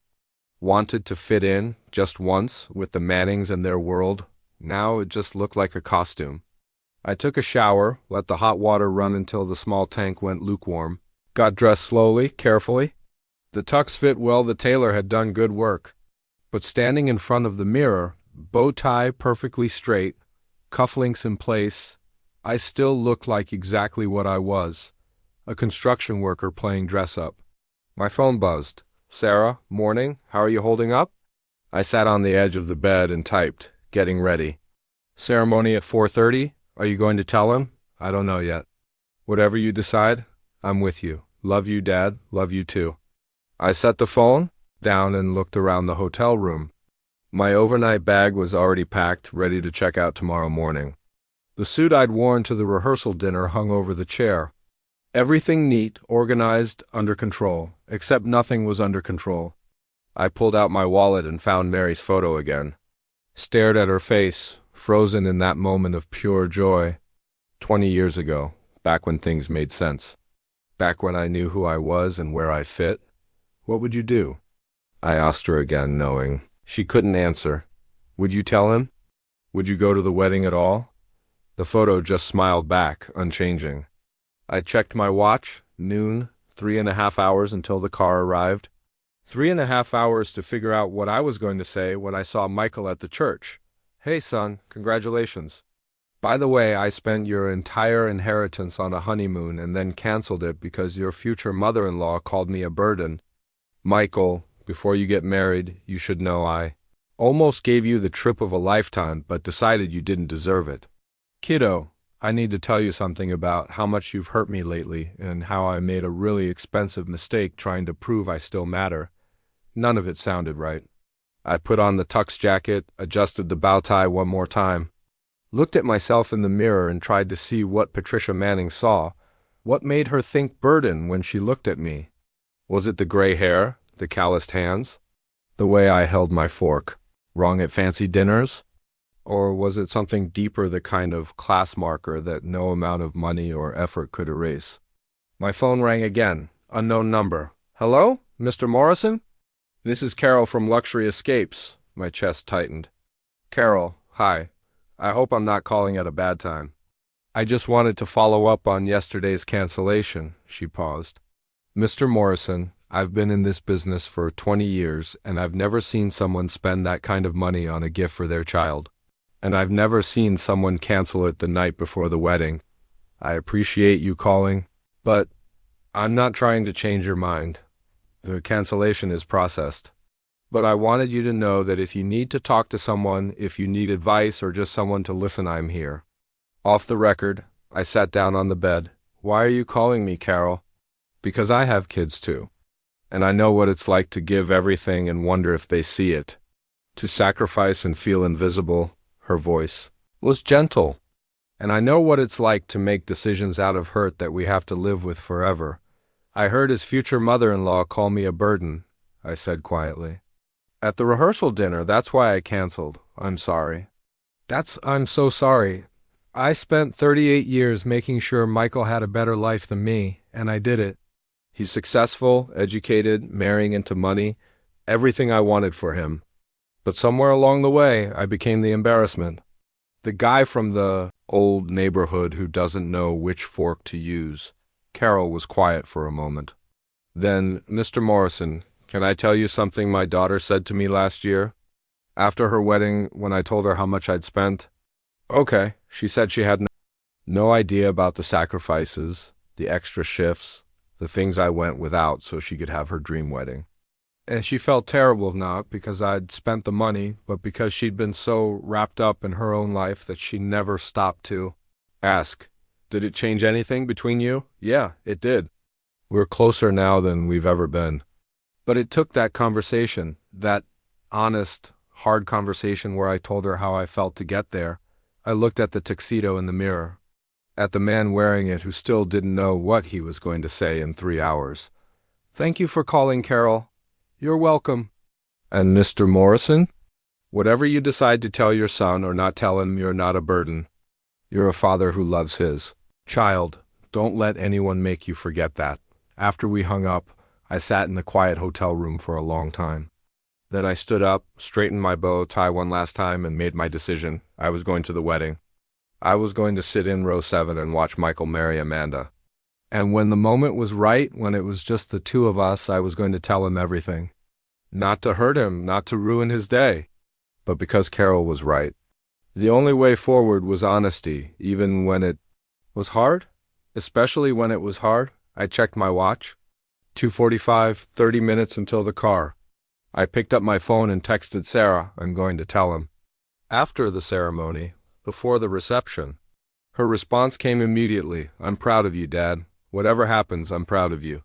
Wanted to fit in, just once, with the Mannings and their world. Now it just looked like a costume. I took a shower, let the hot water run until the small tank went lukewarm, got dressed slowly, carefully. The tux fit well, the tailor had done good work. But standing in front of the mirror, bow tie perfectly straight, cufflinks in place, I still looked like exactly what I was, a construction worker playing dress-up. My phone buzzed. "Sarah, morning, how are you holding up?" I sat on the edge of the bed and typed, getting ready. "Ceremony at 4:30? Are you going to tell him?" "I don't know yet." "Whatever you decide, I'm with you. Love you, Dad. Love you too." I set the phone down and looked around the hotel room. My overnight bag was already packed, ready to check out tomorrow morning. The suit I'd worn to the rehearsal dinner hung over the chair. Everything neat, organized, under control, except nothing was under control. I pulled out my wallet and found Mary's photo again. Stared at her face, frozen in that moment of pure joy. 20 years ago, back when things made sense. Back when I knew who I was and where I fit. "What would you do?" I asked her again, knowing. She couldn't answer. "Would you tell him? Would you go to the wedding at all?" The photo just smiled back, unchanging. I checked my watch. Noon, 3.5 hours until the car arrived. 3.5 hours to figure out what I was going to say when I saw Michael at the church. "Hey, son, congratulations. By the way, I spent your entire inheritance on a honeymoon and then canceled it because your future mother-in-law called me a burden. Michael, before you get married, you should know I almost gave you the trip of a lifetime, but decided you didn't deserve it. Kiddo, I need to tell you something about how much you've hurt me lately and how I made a really expensive mistake trying to prove I still matter." None of it sounded right. I put on the tux jacket, adjusted the bow tie one more time, looked at myself in the mirror and tried to see what Patricia Manning saw. What made her think burden when she looked at me? Was it the gray hair, the calloused hands, the way I held my fork, wrong at fancy dinners? Or was it something deeper, the kind of class marker that no amount of money or effort could erase? My phone rang again. Unknown number. "Hello? Mr. Morrison? This is Carol from Luxury Escapes." My chest tightened. "Carol, hi. I hope I'm not calling at a bad time." "I just wanted to follow up on yesterday's cancellation." She paused. "Mr. Morrison, I've been in this business for 20 years, and I've never seen someone spend that kind of money on a gift for their child. And I've never seen someone cancel it the night before the wedding. I appreciate you calling, but I'm not trying to change your mind. The cancellation is processed. But I wanted you to know that if you need to talk to someone, if you need advice or just someone to listen, I'm here." Off the record, I sat down on the bed. "Why are you calling me, Carol?" "Because I have kids too. And I know what it's like to give everything and wonder if they see it. To sacrifice and feel invisible." Her voice was gentle. "And I know what it's like to make decisions out of hurt that we have to live with forever. I heard his future mother-in-law call me a burden," I said quietly. "At the rehearsal dinner, that's why I canceled. I'm sorry." I'm so sorry. I spent 38 years making sure Michael had a better life than me, and I did it. He's successful, educated, marrying into money, everything I wanted for him. But somewhere along the way, I became the embarrassment. The guy from the old neighborhood who doesn't know which fork to use. Carol was quiet for a moment. Then, "Mr. Morrison, can I tell you something my daughter said to me last year? After her wedding, when I told her how much I'd spent?" "Okay." She said she had no idea about the sacrifices, the extra shifts, the things I went without so she could have her dream wedding. And she felt terrible, not because I'd spent the money, but because she'd been so wrapped up in her own life that she never stopped to ask, "Did it change anything between you?" "Yeah, it did. We're closer now than we've ever been." But it took that conversation, that honest, hard conversation where I told her how I felt to get there. I looked at the tuxedo in the mirror, at the man wearing it who still didn't know what he was going to say in 3 hours. "Thank you for calling, Carol." "You're welcome." "And Mr. Morrison? Whatever you decide to tell your son or not tell him, you're not a burden. You're a father who loves his child. Don't let anyone make you forget that." After we hung up, I sat in the quiet hotel room for a long time. Then I stood up, straightened my bow tie one last time, and made my decision. I was going to the wedding. I was going to sit in row 7 and watch Michael marry Amanda. And when the moment was right, when it was just the two of us, I was going to tell him everything. Not to hurt him, not to ruin his day, but because Carol was right. The only way forward was honesty, even when it was hard. Especially when it was hard. I checked my watch. 2:45, 30 minutes until the car. I picked up my phone and texted Sarah, I'm going to tell him. After the ceremony, before the reception, her response came immediately. I'm proud of you, Dad. Whatever happens, I'm proud of you.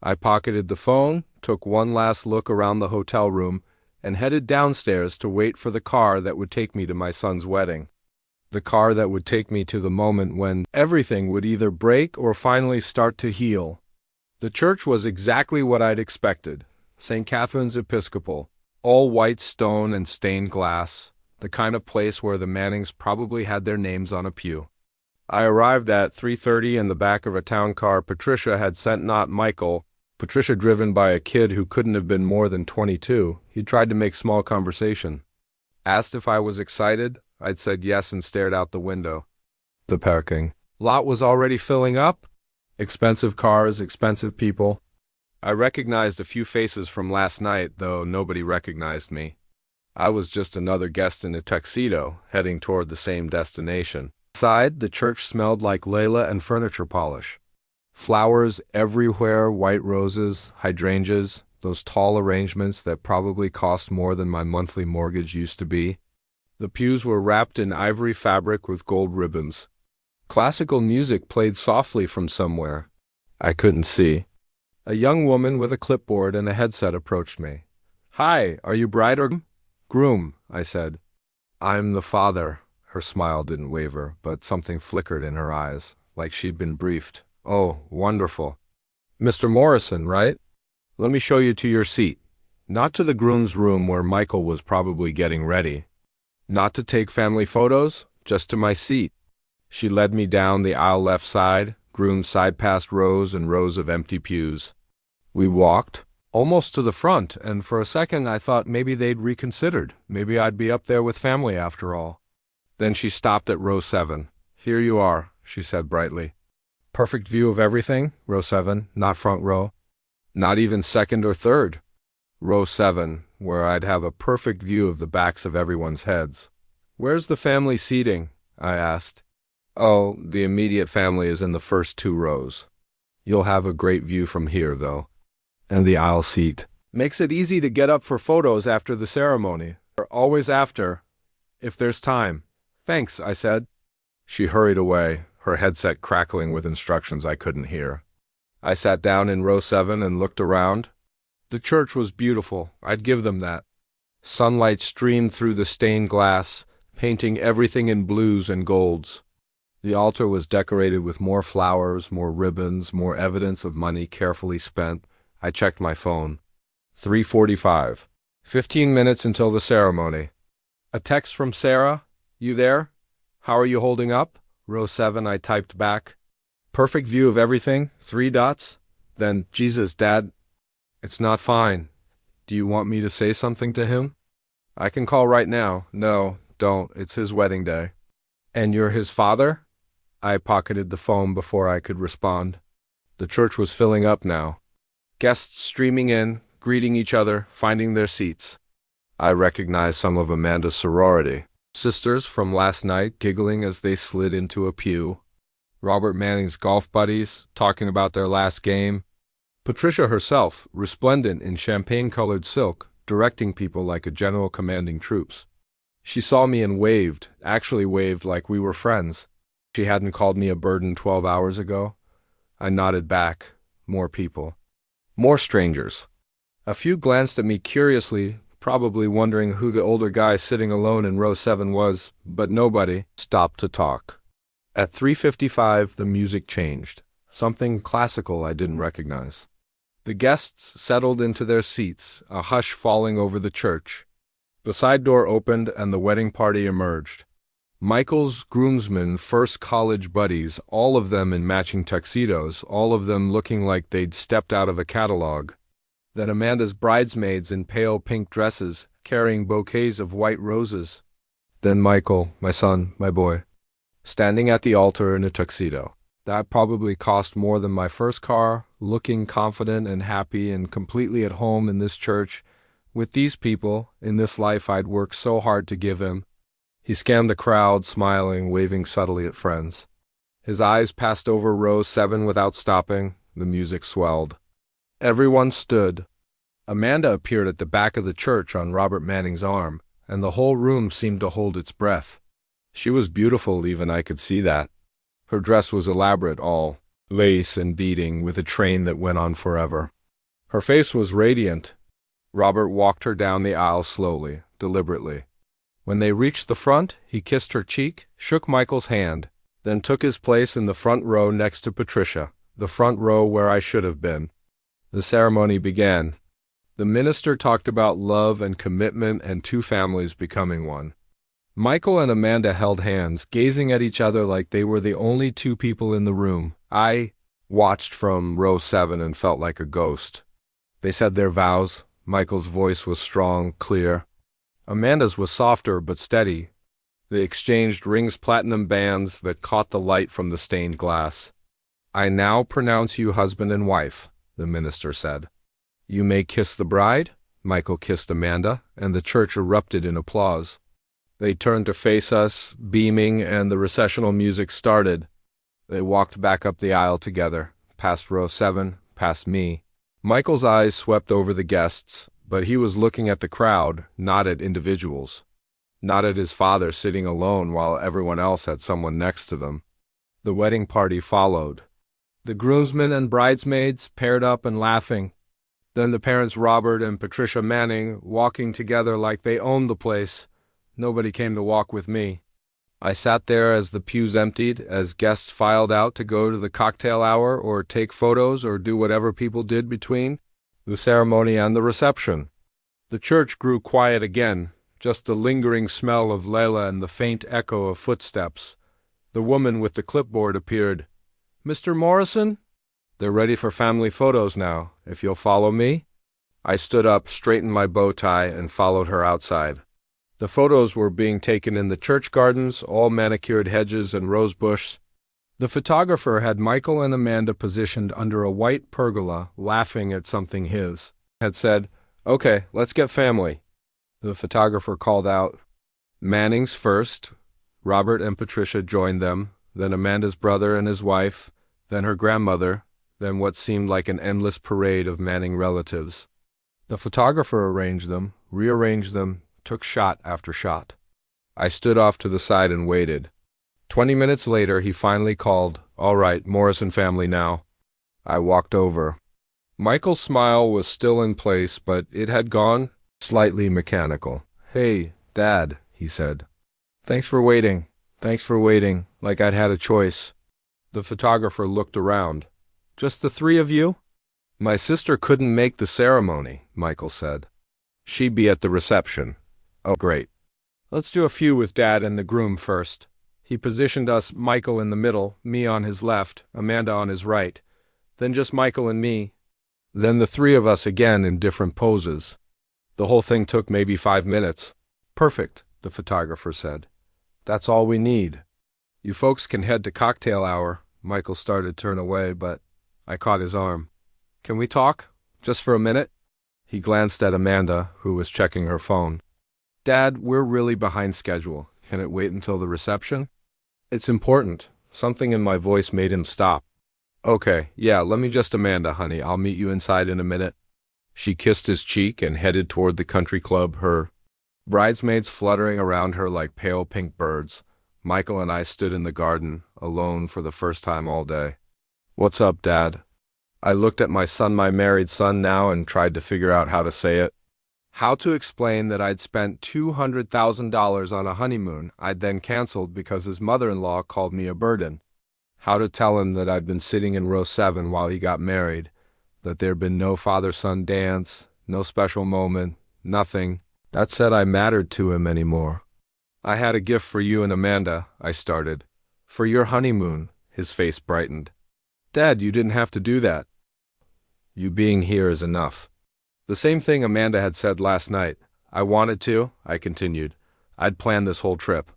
I pocketed the phone, took one last look around the hotel room, and headed downstairs to wait for the car that would take me to my son's wedding. The car that would take me to the moment when everything would either break or finally start to heal. The church was exactly what I'd expected. St. Catherine's Episcopal, all white stone and stained glass, the kind of place where the Mannings probably had their names on a pew. I arrived at 3:30 in the back of a town car Patricia had sent, not Michael. Patricia driven by a kid who couldn't have been more than 22. He tried to make small conversation. Asked if I was excited. I'd said yes and stared out the window. The parking lot was already filling up. Expensive cars, expensive people. I recognized a few faces from last night, though nobody recognized me. I was just another guest in a tuxedo, heading toward the same destination. Inside, the church smelled like Layla and furniture polish. Flowers everywhere, white roses, hydrangeas, those tall arrangements that probably cost more than my monthly mortgage used to be. The pews were wrapped in ivory fabric with gold ribbons. Classical music played softly from somewhere. I couldn't see. A young woman with a clipboard and a headset approached me. Hi, are you bride or groom? I said. I'm the father. Her smile didn't waver, but something flickered in her eyes, like she'd been briefed. Oh, wonderful. Mr. Morrison, right? Let me show you to your seat. Not to the groom's room where Michael was probably getting ready. Not to take family photos, just to my seat. She led me down the aisle left side, groom's side past rows and rows of empty pews. We walked, almost to the front, and for a second I thought maybe they'd reconsidered. Maybe I'd be up there with family after all. Then she stopped at row 7. Here you are, she said brightly. Perfect view of everything, row 7, not front row. Not even second or third. Row 7, where I'd have a perfect view of the backs of everyone's heads. Where's the family seating? I asked. Oh, the immediate family is in the first 2 rows. You'll have a great view from here, though. And the aisle seat. Makes it easy to get up for photos after the ceremony. Or always after, if there's time. Thanks, I said. She hurried away, her headset crackling with instructions I couldn't hear. I sat down in row 7 and looked around. The church was beautiful, I'd give them that. Sunlight streamed through the stained glass, painting everything in blues and golds. The altar was decorated with more flowers, more ribbons, more evidence of money carefully spent. I checked my phone. 3:45. 15 minutes until the ceremony. A text from Sarah. You there? How are you holding up? Row 7, I typed back. Perfect view of everything, 3 dots. Then, Jesus, Dad. It's not fine. Do you want me to say something to him? I can call right now. No, don't. It's his wedding day. And you're his father? I pocketed the phone before I could respond. The church was filling up now. Guests streaming in, greeting each other, finding their seats. I recognized some of Amanda's sorority. Sisters from last night giggling as they slid into a pew. Robert Manning's golf buddies talking about their last game. Patricia herself, resplendent in champagne-colored silk, directing people like a general commanding troops. She saw me and waved, actually waved like we were friends. She hadn't called me a burden 12 hours ago. I nodded back. More people. More strangers. A few glanced at me curiously, probably wondering who the older guy sitting alone in row 7 was, but nobody stopped to talk. At 3:55, the music changed. Something classical I didn't recognize. The guests settled into their seats, a hush falling over the church. The side door opened and the wedding party emerged. Michael's groomsmen, first college buddies, all of them in matching tuxedos, all of them looking like they'd stepped out of a catalog. Then Amanda's bridesmaids in pale pink dresses, carrying bouquets of white roses. Then Michael, my son, my boy, standing at the altar in a tuxedo. That probably cost more than my first car, looking confident and happy and completely at home in this church, with these people, in this life I'd worked so hard to give him. He scanned the crowd, smiling, waving subtly at friends. His eyes passed over row 7 without stopping. The music swelled. Everyone stood. Amanda appeared at the back of the church on Robert Manning's arm, and the whole room seemed to hold its breath. She was beautiful, even I could see that. Her dress was elaborate, all lace and beading, with a train that went on forever. Her face was radiant. Robert walked her down the aisle slowly, deliberately. When they reached the front, he kissed her cheek, shook Michael's hand, then took his place in the front row next to Patricia, the front row where I should have been. The ceremony began. The minister talked about love and commitment and two families becoming one. Michael and Amanda held hands, gazing at each other like they were the only two people in the room. I watched from row 7 and felt like a ghost. They said their vows. Michael's voice was strong, clear. Amanda's was softer but steady. They exchanged rings, platinum bands that caught the light from the stained glass. "I now pronounce you husband and wife," the minister said. "You may kiss the bride." Michael kissed Amanda, and the church erupted in applause. They turned to face us, beaming, and the recessional music started. They walked back up the aisle together, past row 7, past me. Michael's eyes swept over the guests, but he was looking at the crowd, not at individuals. Not at his father sitting alone while everyone else had someone next to them. The wedding party followed. The groomsmen and bridesmaids paired up and laughing. Then the parents Robert and Patricia Manning walking together like they owned the place. Nobody came to walk with me. I sat there as the pews emptied, as guests filed out to go to the cocktail hour or take photos or do whatever people did between the ceremony and the reception. The church grew quiet again, just the lingering smell of Layla and the faint echo of footsteps. The woman with the clipboard appeared. "Mr. Morrison? They're ready for family photos now, if you'll follow me." I stood up, straightened my bow tie, and followed her outside. The photos were being taken in the church gardens, all manicured hedges and rosebush. The photographer had Michael and Amanda positioned under a white pergola, laughing at something his had said. "Okay, let's get family." The photographer called out. Manning's first. Robert and Patricia joined them, then Amanda's brother and his wife, then her grandmother, then what seemed like an endless parade of Manning relatives. The photographer arranged them, rearranged them, took shot after shot. I stood off to the side and waited. 20 minutes later, he finally called, "All right, Morrison family now." I walked over. Michael's smile was still in place, but it had gone slightly mechanical. "Hey, Dad," he said. Thanks for waiting, like I'd had a choice." The photographer looked around. "Just the three of you?" "My sister couldn't make the ceremony," Michael said. "She'd be at the reception." "Oh, great. Let's do a few with Dad and the groom first." He positioned us, Michael in the middle, me on his left, Amanda on his right. Then just Michael and me. Then the three of us again in different poses. The whole thing took maybe 5 minutes. "Perfect," the photographer said. "That's all we need. You folks can head to cocktail hour." Michael started to turn away, but I caught his arm. "Can we talk? Just for a minute?" He glanced at Amanda, who was checking her phone. "Dad, we're really behind schedule. Can it wait until the reception?" "It's important." Something in my voice made him stop. "Okay, yeah, let me just Amanda, honey. I'll meet you inside in a minute." She kissed his cheek and headed toward the country club, her bridesmaids fluttering around her like pale pink birds. Michael and I stood in the garden, alone for the first time all day. "What's up, Dad?" I looked at my son, my married son now, and tried to figure out how to say it. How to explain that I'd spent $200,000 on a honeymoon I'd then canceled because his mother-in-law called me a burden. How to tell him that I'd been sitting in row 7 while he got married, that there'd been no father-son dance, no special moment, nothing that said I mattered to him anymore. "I had a gift for you and Amanda," I started. "For your honeymoon." His face brightened. "Dad, you didn't have to do that. You being here is enough." The same thing Amanda had said last night. I wanted to, I continued. I'd planned this whole trip.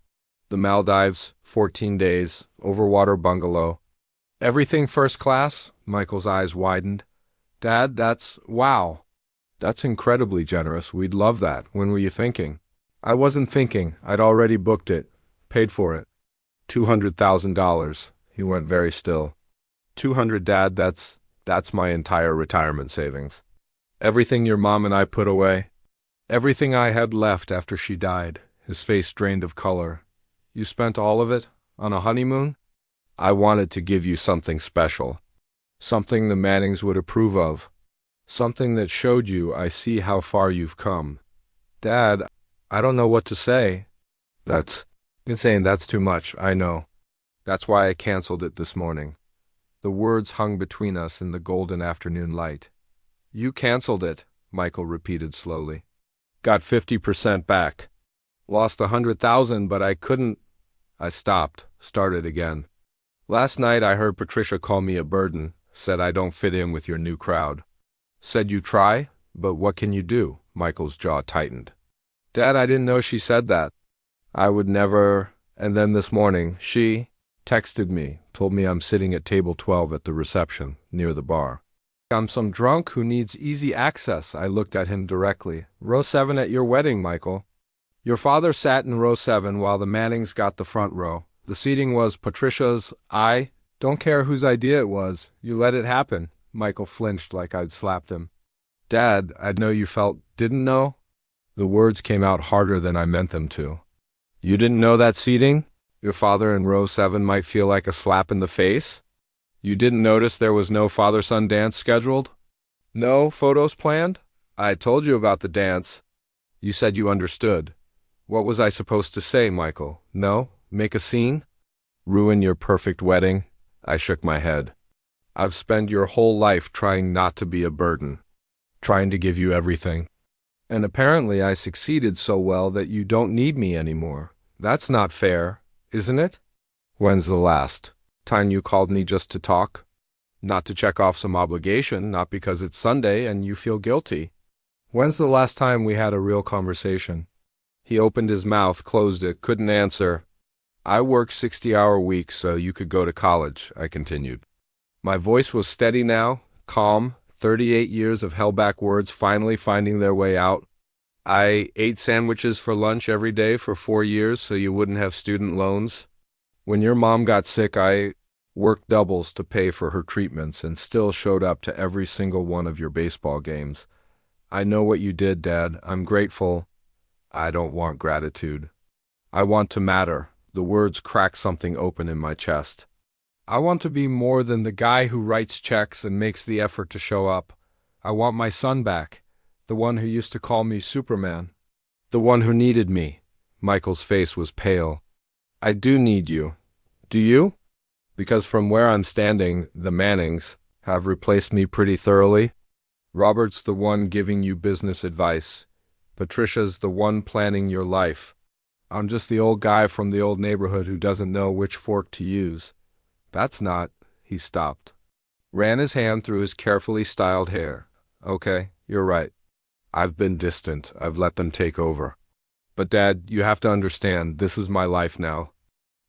The Maldives, 14 days, overwater bungalow. Everything first class? Michael's eyes widened. Dad, wow. That's incredibly generous. We'd love that. When were you thinking? I wasn't thinking. I'd already booked it. Paid for it. $200,000. He went very still. 200, Dad, that's my entire retirement savings. Everything your mom and I put away. Everything I had left after she died. His face drained of color. You spent all of it? On a honeymoon? I wanted to give you something special. Something the Mannings would approve of. Something that showed you I see how far you've come. Dad, I don't know what to say. That's insane. That's too much, I know. That's why I canceled it this morning. The words hung between us in the golden afternoon light. You canceled it, Michael repeated slowly. Got 50% back. Lost 100,000, but I couldn't. I stopped, started again. Last night I heard Patricia call me a burden, said I don't fit in with your new crowd. Said you try, but what can you do? Michael's jaw tightened. Dad, I didn't know she said that. I would never. And then this morning, she texted me, told me I'm sitting at table 12 at the reception, near the bar. I'm some drunk who needs easy access. I looked at him directly. Row 7 at your wedding, Michael. Your father sat in row 7 while the Mannings got the front row. The seating was Patricia's. I don't care whose idea it was. You let it happen. Michael flinched like I'd slapped him. Dad, I'd know you didn't know? The words came out harder than I meant them to. You didn't know that seating? Your father in row 7 might feel like a slap in the face? You didn't notice there was no father-son dance scheduled? No photos planned? I told you about the dance. You said you understood. What was I supposed to say, Michael? No? Make a scene? Ruin your perfect wedding? I shook my head. I've spent your whole life trying not to be a burden. Trying to give you everything. And apparently I succeeded so well that you don't need me anymore. That's not fair, isn't it? When's the last time you called me just to talk? Not to check off some obligation, not because it's Sunday and you feel guilty. When's the last time we had a real conversation? He opened his mouth, closed it, couldn't answer. I work 60-hour weeks so you could go to college, I continued. My voice was steady now, calm, 38 years of held-back words finally finding their way out. I ate sandwiches for lunch every day for 4 years so you wouldn't have student loans. When your mom got sick, I worked doubles to pay for her treatments and still showed up to every single one of your baseball games. I know what you did, Dad. I'm grateful. I don't want gratitude. I want to matter. The words cracked something open in my chest. I want to be more than the guy who writes checks and makes the effort to show up. I want my son back, the one who used to call me Superman, the one who needed me. Michael's face was pale. I do need you. Do you? Because from where I'm standing, the Mannings have replaced me pretty thoroughly. Robert's the one giving you business advice. Patricia's the one planning your life. I'm just the old guy from the old neighborhood who doesn't know which fork to use. That's not. He stopped. Ran his hand through his carefully styled hair. Okay, you're right. I've been distant. I've let them take over. But Dad, you have to understand, this is my life now.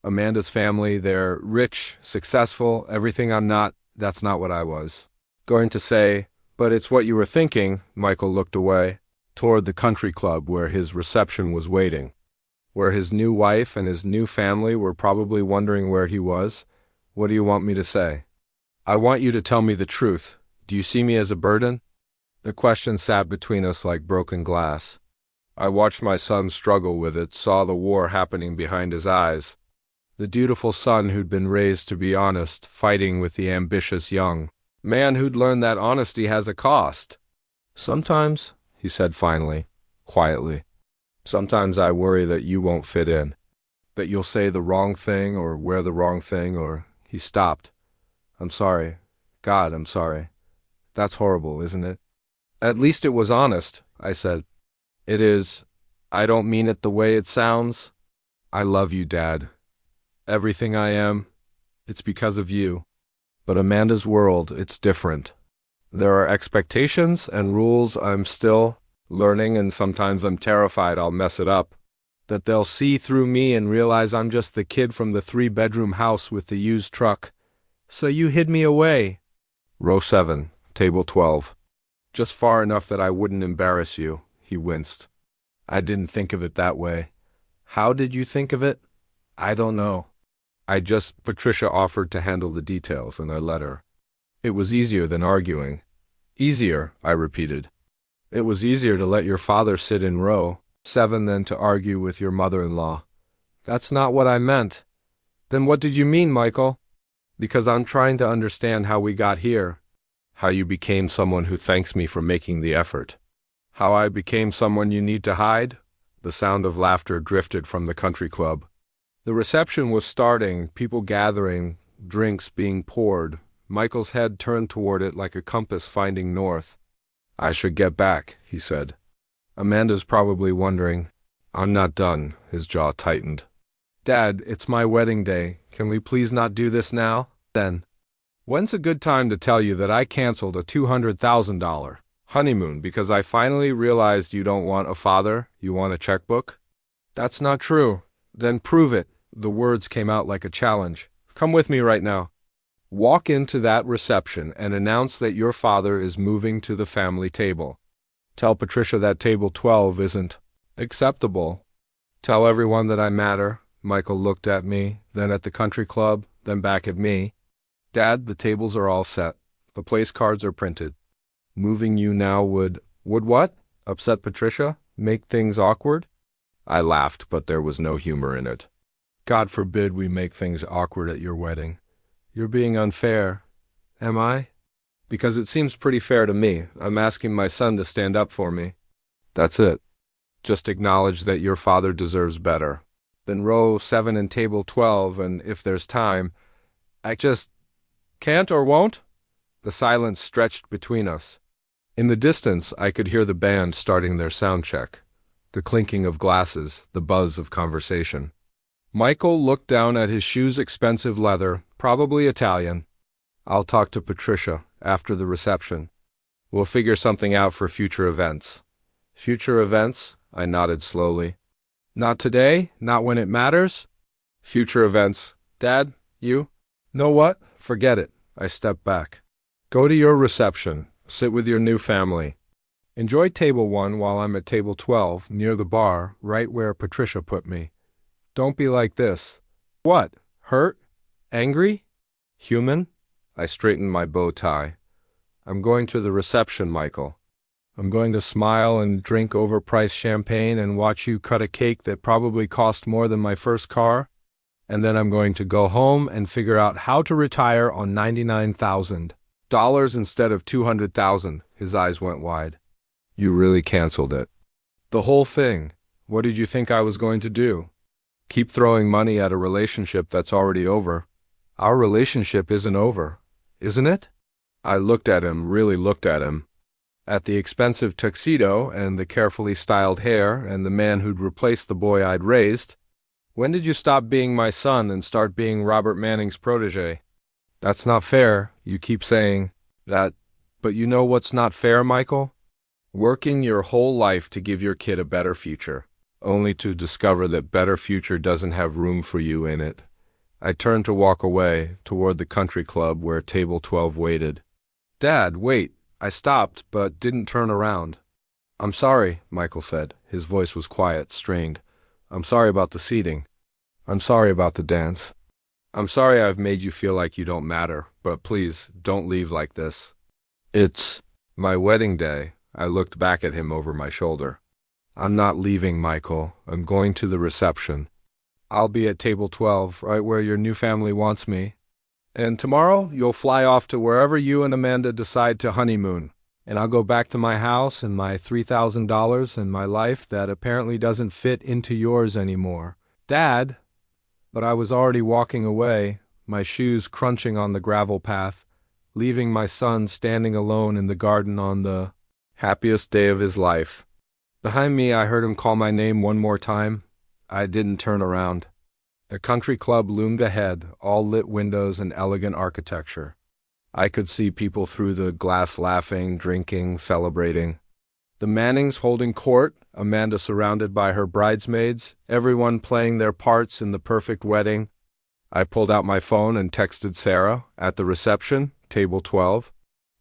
Amanda's family, they're rich, successful, everything I'm not. That's not what I was. Going to say, but it's what you were thinking. Michael looked away, toward the country club where his reception was waiting, where his new wife and his new family were probably wondering where he was. What do you want me to say? I want you to tell me the truth. Do you see me as a burden? The question sat between us like broken glass. I watched my son struggle with it, saw the war happening behind his eyes. The dutiful son who'd been raised to be honest, fighting with the ambitious young man who'd learned that honesty has a cost. Sometimes, he said finally, quietly, sometimes I worry that you won't fit in, that you'll say the wrong thing or wear the wrong thing or... He stopped. I'm sorry. God, I'm sorry. That's horrible, isn't it? At least it was honest, I said. It is. I don't mean it the way it sounds. I love you, Dad. Everything I am, it's because of you. But Amanda's world, it's different. There are expectations and rules I'm still learning, and sometimes I'm terrified I'll mess it up. That they'll see through me and realize I'm just the kid from the 3-bedroom house with the used truck. So you hid me away. Row 7, table 12. Just far enough that I wouldn't embarrass you, he winced. I didn't think of it that way. How did you think of it? I don't know. Patricia offered to handle the details, and I let her. It was easier than arguing. Easier, I repeated. It was easier to let your father sit in row 7 than to argue with your mother-in-law. That's not what I meant. Then what did you mean, Michael? Because I'm trying to understand how we got here. How you became someone who thanks me for making the effort. How I became someone you need to hide? The sound of laughter drifted from the country club. The reception was starting, people gathering, drinks being poured. Michael's head turned toward it like a compass finding north. I should get back, he said. Amanda's probably wondering. I'm not done, his jaw tightened. Dad, it's my wedding day. Can we please not do this now? Then. When's a good time to tell you that I canceled a $200,000 honeymoon because I finally realized you don't want a father, you want a checkbook? That's not true. Then prove it. The words came out like a challenge. Come with me right now. Walk into that reception and announce that your father is moving to the family table. Tell Patricia that table 12 isn't acceptable. Tell everyone that I matter. Michael looked at me, then at the country club, then back at me. Dad, the tables are all set. The place cards are printed. Moving you now would what? Upset Patricia? Make things awkward? I laughed, but there was no humor in it. God forbid we make things awkward at your wedding. You're being unfair. Am I? Because it seems pretty fair to me. I'm asking my son to stand up for me. That's it. Just acknowledge that your father deserves better. Then row 7 and table 12, and if there's time, I just can't or won't? The silence stretched between us. In the distance, I could hear the band starting their sound check. The clinking of glasses, the buzz of conversation. Michael looked down at his shoes, expensive leather, probably Italian. I'll talk to Patricia after the reception. We'll figure something out for future events. Future events? I nodded slowly. Not today? Not when it matters? Future events. Dad, you? Know what? Forget it. I stepped back. Go to your reception. Sit with your new family. Enjoy table 1 while I'm at table 12, near the bar, right where Patricia put me. Don't be like this. What? Hurt? Angry? Human? I straightened my bow tie. I'm going to the reception, Michael. I'm going to smile and drink overpriced champagne and watch you cut a cake that probably cost more than my first car. And then I'm going to go home and figure out how to retire on $99,000 instead of $200,000. His eyes went wide. You really canceled it. The whole thing. What did you think I was going to do? Keep throwing money at a relationship that's already over. Our relationship isn't over, isn't it? I looked at him, really looked at him. At the expensive tuxedo and the carefully styled hair and the man who'd replaced the boy I'd raised. When did you stop being my son and start being Robert Manning's protege? That's not fair. You keep saying that. But you know what's not fair, Michael? Working your whole life to give your kid a better future, only to discover that better future doesn't have room for you in it. I turned to walk away, toward the country club where table 12 waited. Dad, wait. I stopped, but didn't turn around. I'm sorry, Michael said. His voice was quiet, strained. I'm sorry about the seating. I'm sorry about the dance. I'm sorry I've made you feel like you don't matter, but please, don't leave like this. It's my wedding day. I looked back at him over my shoulder. I'm not leaving, Michael. I'm going to the reception. I'll be at table 12, right where your new family wants me. And tomorrow, you'll fly off to wherever you and Amanda decide to honeymoon. And I'll go back to my house and my $3,000 and my life that apparently doesn't fit into yours anymore. Dad! But I was already walking away, my shoes crunching on the gravel path, leaving my son standing alone in the garden on the happiest day of his life. Behind me, I heard him call my name one more time. I didn't turn around. A country club loomed ahead, all lit windows and elegant architecture. I could see people through the glass laughing, drinking, celebrating. The Mannings holding court, Amanda surrounded by her bridesmaids, everyone playing their parts in the perfect wedding. I pulled out my phone and texted Sarah, at the reception, table 12.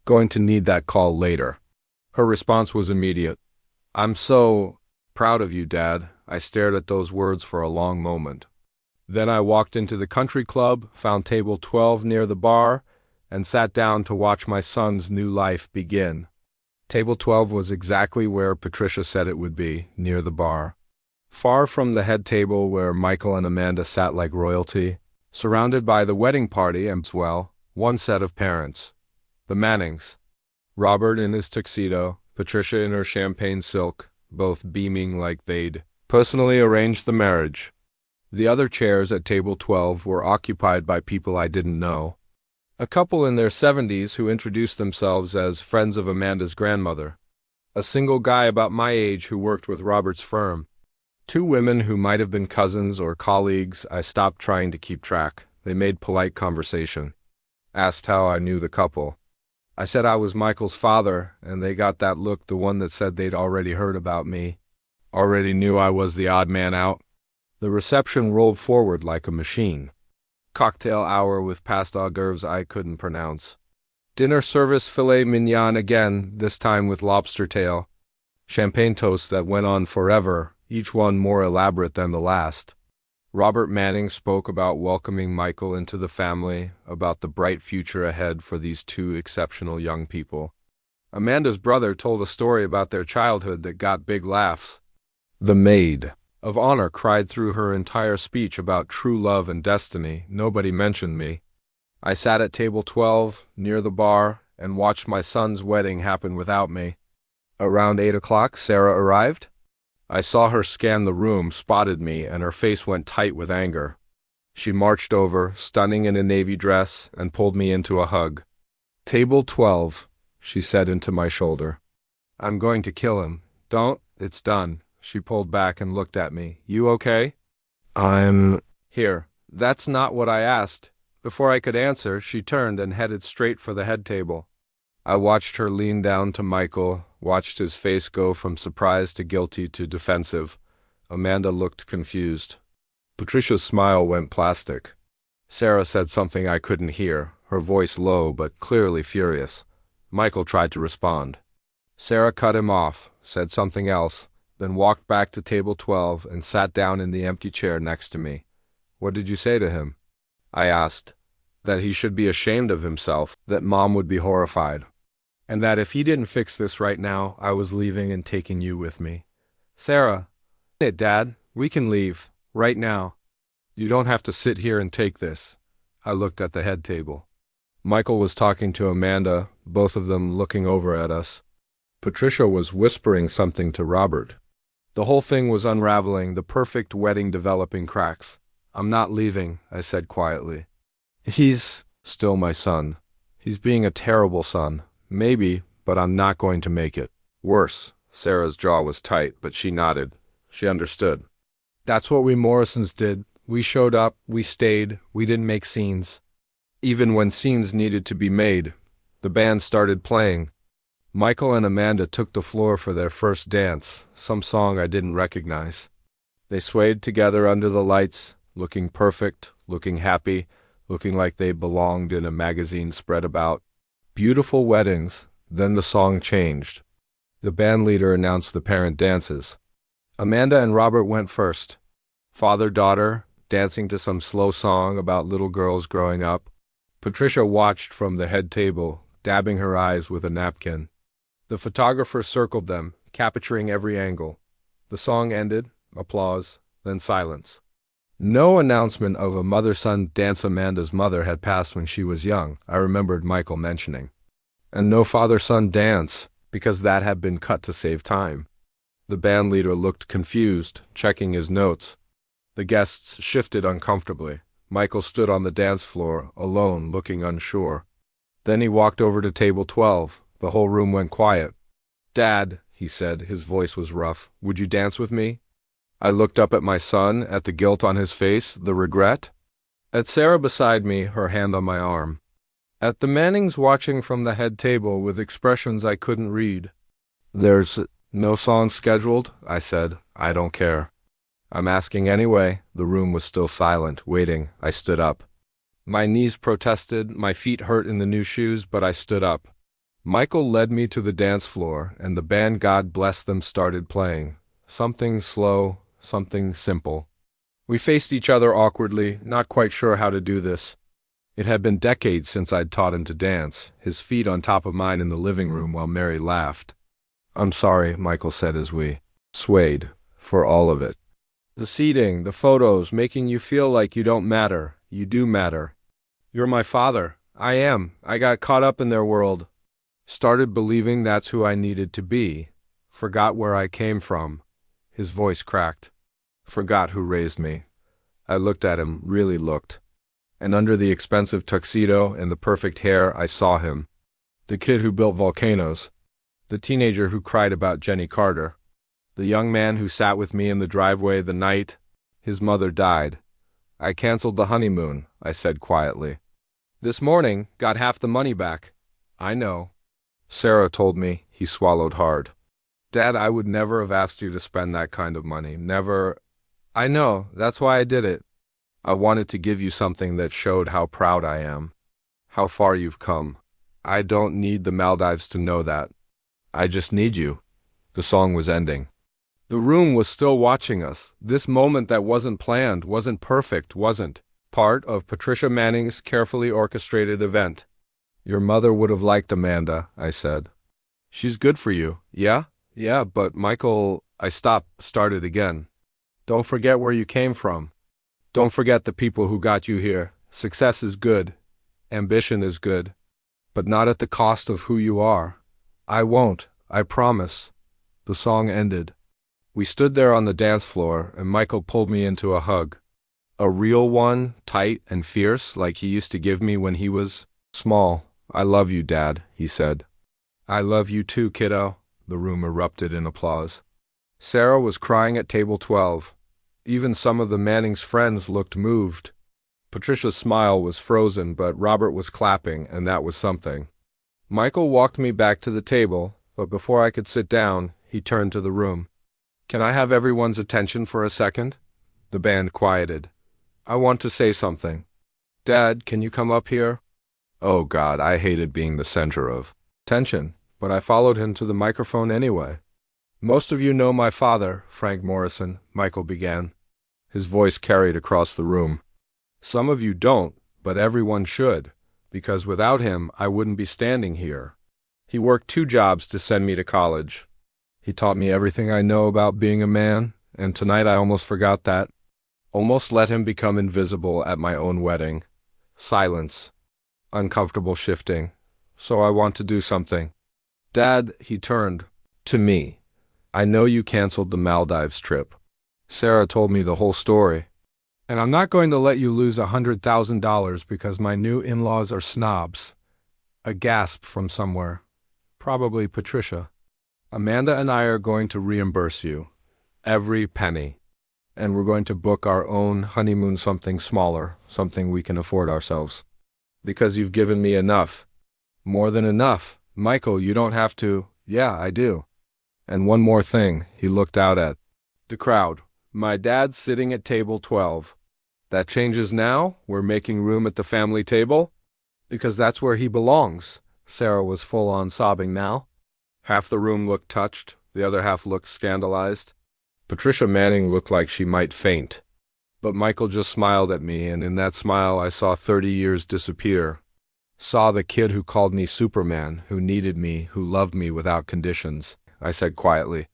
Going to need that call later. Her response was immediate. I'm so proud of you, Dad. I stared at those words for a long moment. Then I walked into the country club, found table 12 near the bar, and sat down to watch my son's new life begin. Table 12 was exactly where Patricia said it would be, near the bar. Far from the head table where Michael and Amanda sat like royalty, surrounded by the wedding party and, well, one set of parents. The Mannings. Robert in his tuxedo, Patricia in her champagne silk, both beaming like they'd personally arranged the marriage. The other chairs at table 12 were occupied by people I didn't know. A couple in their 70s who introduced themselves as friends of Amanda's grandmother. A single guy about my age who worked with Robert's firm. Two women who might have been cousins or colleagues. I stopped trying to keep track. They made polite conversation. Asked how I knew the couple. I said I was Michael's father, and they got that look, the one that said they'd already heard about me. Already knew I was the odd man out. The reception rolled forward like a machine. Cocktail hour with past hors d'oeuvres I couldn't pronounce. Dinner service filet mignon again, this time with lobster tail. Champagne toasts that went on forever, each one more elaborate than the last. Robert Manning spoke about welcoming Michael into the family, about the bright future ahead for these two exceptional young people. Amanda's brother told a story about their childhood that got big laughs. The maid of honor cried through her entire speech about true love and destiny. Nobody mentioned me. I sat at table 12, near the bar, and watched my son's wedding happen without me. Around 8 o'clock, Sarah arrived. I saw her scan the room, spotted me, and her face went tight with anger. She marched over, stunning in a navy dress, and pulled me into a hug. Table 12, she said into my shoulder. I'm going to kill him. Don't, it's done. She pulled back and looked at me. You okay? I'm... Here, that's not what I asked. Before I could answer, she turned and headed straight for the head table. I watched her lean down to Michael, watched his face go from surprise to guilty to defensive. Amanda looked confused. Patricia's smile went plastic. Sarah said something I couldn't hear, her voice low but clearly furious. Michael tried to respond. Sarah cut him off, said something else, then walked back to table 12 and sat down in the empty chair next to me. What did you say to him? I asked. That he should be ashamed of himself, that Mom would be horrified, and that if he didn't fix this right now, I was leaving and taking you with me. Sarah, Dad, we can leave, right now. You don't have to sit here and take this. I looked at the head table. Michael was talking to Amanda, both of them looking over at us. Patricia was whispering something to Robert. The whole thing was unraveling, the perfect wedding developing cracks. I'm not leaving, I said quietly. He's still my son. He's being a terrible son. Maybe, but I'm not going to make it. Worse. Sarah's jaw was tight, but she nodded. She understood. That's what we Morrisons did. We showed up, we stayed, we didn't make scenes. Even when scenes needed to be made, the band started playing. Michael and Amanda took the floor for their first dance, some song I didn't recognize. They swayed together under the lights, looking perfect, looking happy, looking like they belonged in a magazine spread about. Beautiful weddings. Then the song changed. The band leader announced the parent dances. Amanda and Robert went first. Father-daughter, dancing to some slow song about little girls growing up. Patricia watched from the head table, dabbing her eyes with a napkin. The photographer circled them, capturing every angle. The song ended, applause, then silence. No announcement of a mother-son dance. Amanda's mother had passed when she was young, I remembered Michael mentioning. And no father-son dance, because that had been cut to save time. The band leader looked confused, checking his notes. The guests shifted uncomfortably. Michael stood on the dance floor, alone, looking unsure. Then he walked over to table 12. The whole room went quiet. Dad, he said, his voice was rough, would you dance with me? I looked up at my son, at the guilt on his face, the regret. At Sarah beside me, her hand on my arm. At the Mannings watching from the head table with expressions I couldn't read. "There's no song scheduled," I said. "I don't care." "I'm asking anyway." The room was still silent, waiting. I stood up. My knees protested, my feet hurt in the new shoes, but I stood up. Michael led me to the dance floor, and the band, God bless them, started playing. Something slow, something simple. We faced each other awkwardly, not quite sure how to do this. It had been decades since I'd taught him to dance, his feet on top of mine in the living room while Mary laughed. "I'm sorry," Michael said as we swayed, "for all of it. The seating, the photos, making you feel like you don't matter. You do matter. You're my father. I am. I got caught up in their world. Started believing that's who I needed to be. Forgot where I came from." His voice cracked. "Forgot who raised me." I looked at him, really looked. And under the expensive tuxedo and the perfect hair, I saw him. The kid who built volcanoes. The teenager who cried about Jenny Carter. The young man who sat with me in the driveway the night his mother died. "I canceled the honeymoon," I said quietly. "This morning, got half the money back." "I know." "Sarah told me." He swallowed hard. "Dad, I would never have asked you to spend that kind of money. Never." "I know. That's why I did it. I wanted to give you something that showed how proud I am. How far you've come. I don't need the Maldives to know that. I just need you." The song was ending. The room was still watching us. This moment that wasn't planned, wasn't perfect, wasn't part of Patricia Manning's carefully orchestrated event. "Your mother would have liked Amanda," I said. "She's good for you." "Yeah? Yeah, but Michael..." I started again. "Don't forget where you came from. Don't forget the people who got you here. Success is good. Ambition is good. But not at the cost of who you are." "I won't. I promise." The song ended. We stood there on the dance floor, and Michael pulled me into a hug. A real one, tight and fierce, like he used to give me when he was small. "I love you, Dad," he said. "I love you too, kiddo." The room erupted in applause. Sarah was crying at table 12. Even some of the Mannings' friends looked moved. Patricia's smile was frozen, but Robert was clapping, and that was something. Michael walked me back to the table, but before I could sit down, he turned to the room. "Can I have everyone's attention for a second?" The band quieted. "I want to say something. Dad, can you come up here?" Oh God, I hated being the center of attention, but I followed him to the microphone anyway. "Most of you know my father, Frank Morrison," Michael began. His voice carried across the room. "Some of you don't, but everyone should, because without him I wouldn't be standing here. He worked 2 jobs to send me to college. He taught me everything I know about being a man, and tonight I almost forgot that. Almost let him become invisible at my own wedding. Silence. Uncomfortable shifting. So I want to do something. Dad," he turned to me. "I know you canceled the Maldives trip. Sarah told me the whole story. And I'm not going to let you lose $100,000 because my new in-laws are snobs." A gasp from somewhere. Probably Patricia. "Amanda and I are going to reimburse you. Every penny. And we're going to book our own honeymoon, something smaller, something we can afford ourselves. Because you've given me enough. More than enough. Michael, you don't have to." "Yeah, I do. And one more thing." He looked out at the crowd. "My dad's sitting at table 12. That changes now. We're making room at the family table. Because that's where he belongs." Sarah was full on sobbing now. Half the room looked touched, the other half looked scandalized. Patricia Manning looked like she might faint. But Michael just smiled at me, and in that smile I saw 30 years disappear. Saw the kid who called me Superman, who needed me, who loved me without conditions. I said quietly,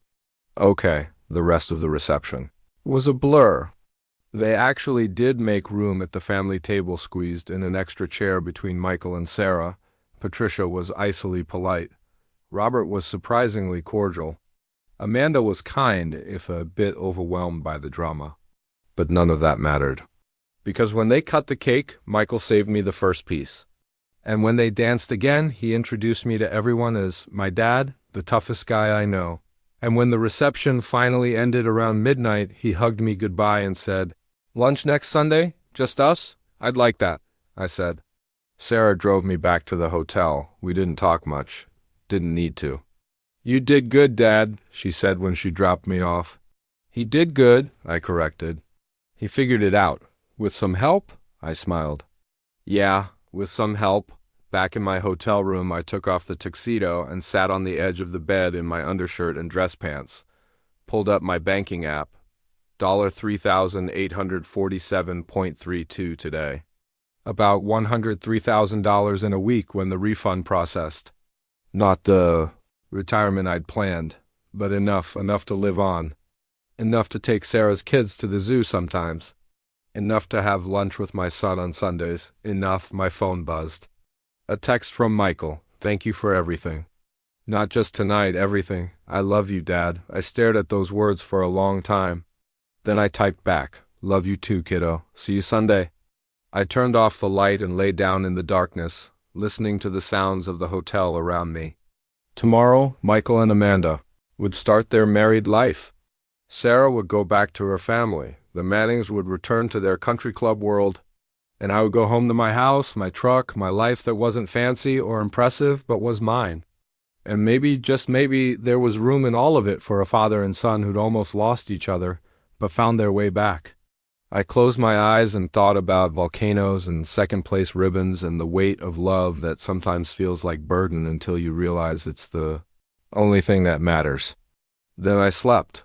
"Okay." The rest of the reception was a blur. They actually did make room at the family table, squeezed in an extra chair between Michael and Sarah. Patricia was icily polite. Robert was surprisingly cordial. Amanda was kind, if a bit overwhelmed by the drama. But none of that mattered. Because when they cut the cake, Michael saved me the first piece. And when they danced again, he introduced me to everyone as my dad, the toughest guy I know. And when the reception finally ended around midnight, he hugged me goodbye and said, "Lunch next Sunday? Just us? I'd like that," I said. Sarah drove me back to the hotel. We didn't talk much. Didn't need to. You did good, Dad, she said when she dropped me off. He did good, I corrected. He figured it out. With some help? I smiled. Yeah, with some help. Back in my hotel room, I took off the tuxedo and sat on the edge of the bed in my undershirt and dress pants. Pulled up my banking app. $3,847.32 today. About $103,000 in a week when the refund processed. Not the retirement I'd planned, but enough to live on. Enough to take Sarah's kids to the zoo sometimes. Enough to have lunch with my son on Sundays. Enough, my phone buzzed. A text from Michael. Thank you for everything. Not just tonight, everything. I love you, Dad. I stared at those words for a long time. Then I typed back. Love you too, kiddo. See you Sunday. I turned off the light and lay down in the darkness, listening to the sounds of the hotel around me. Tomorrow, Michael and Amanda would start their married life. Sarah would go back to her family. The Mannings would return to their country club world. And I would go home to my house, my truck, my life that wasn't fancy or impressive, but was mine. And maybe, just maybe, there was room in all of it for a father and son who'd almost lost each other, but found their way back. I closed my eyes and thought about volcanoes and second-place ribbons and the weight of love that sometimes feels like burden until you realize it's the only thing that matters. Then I slept.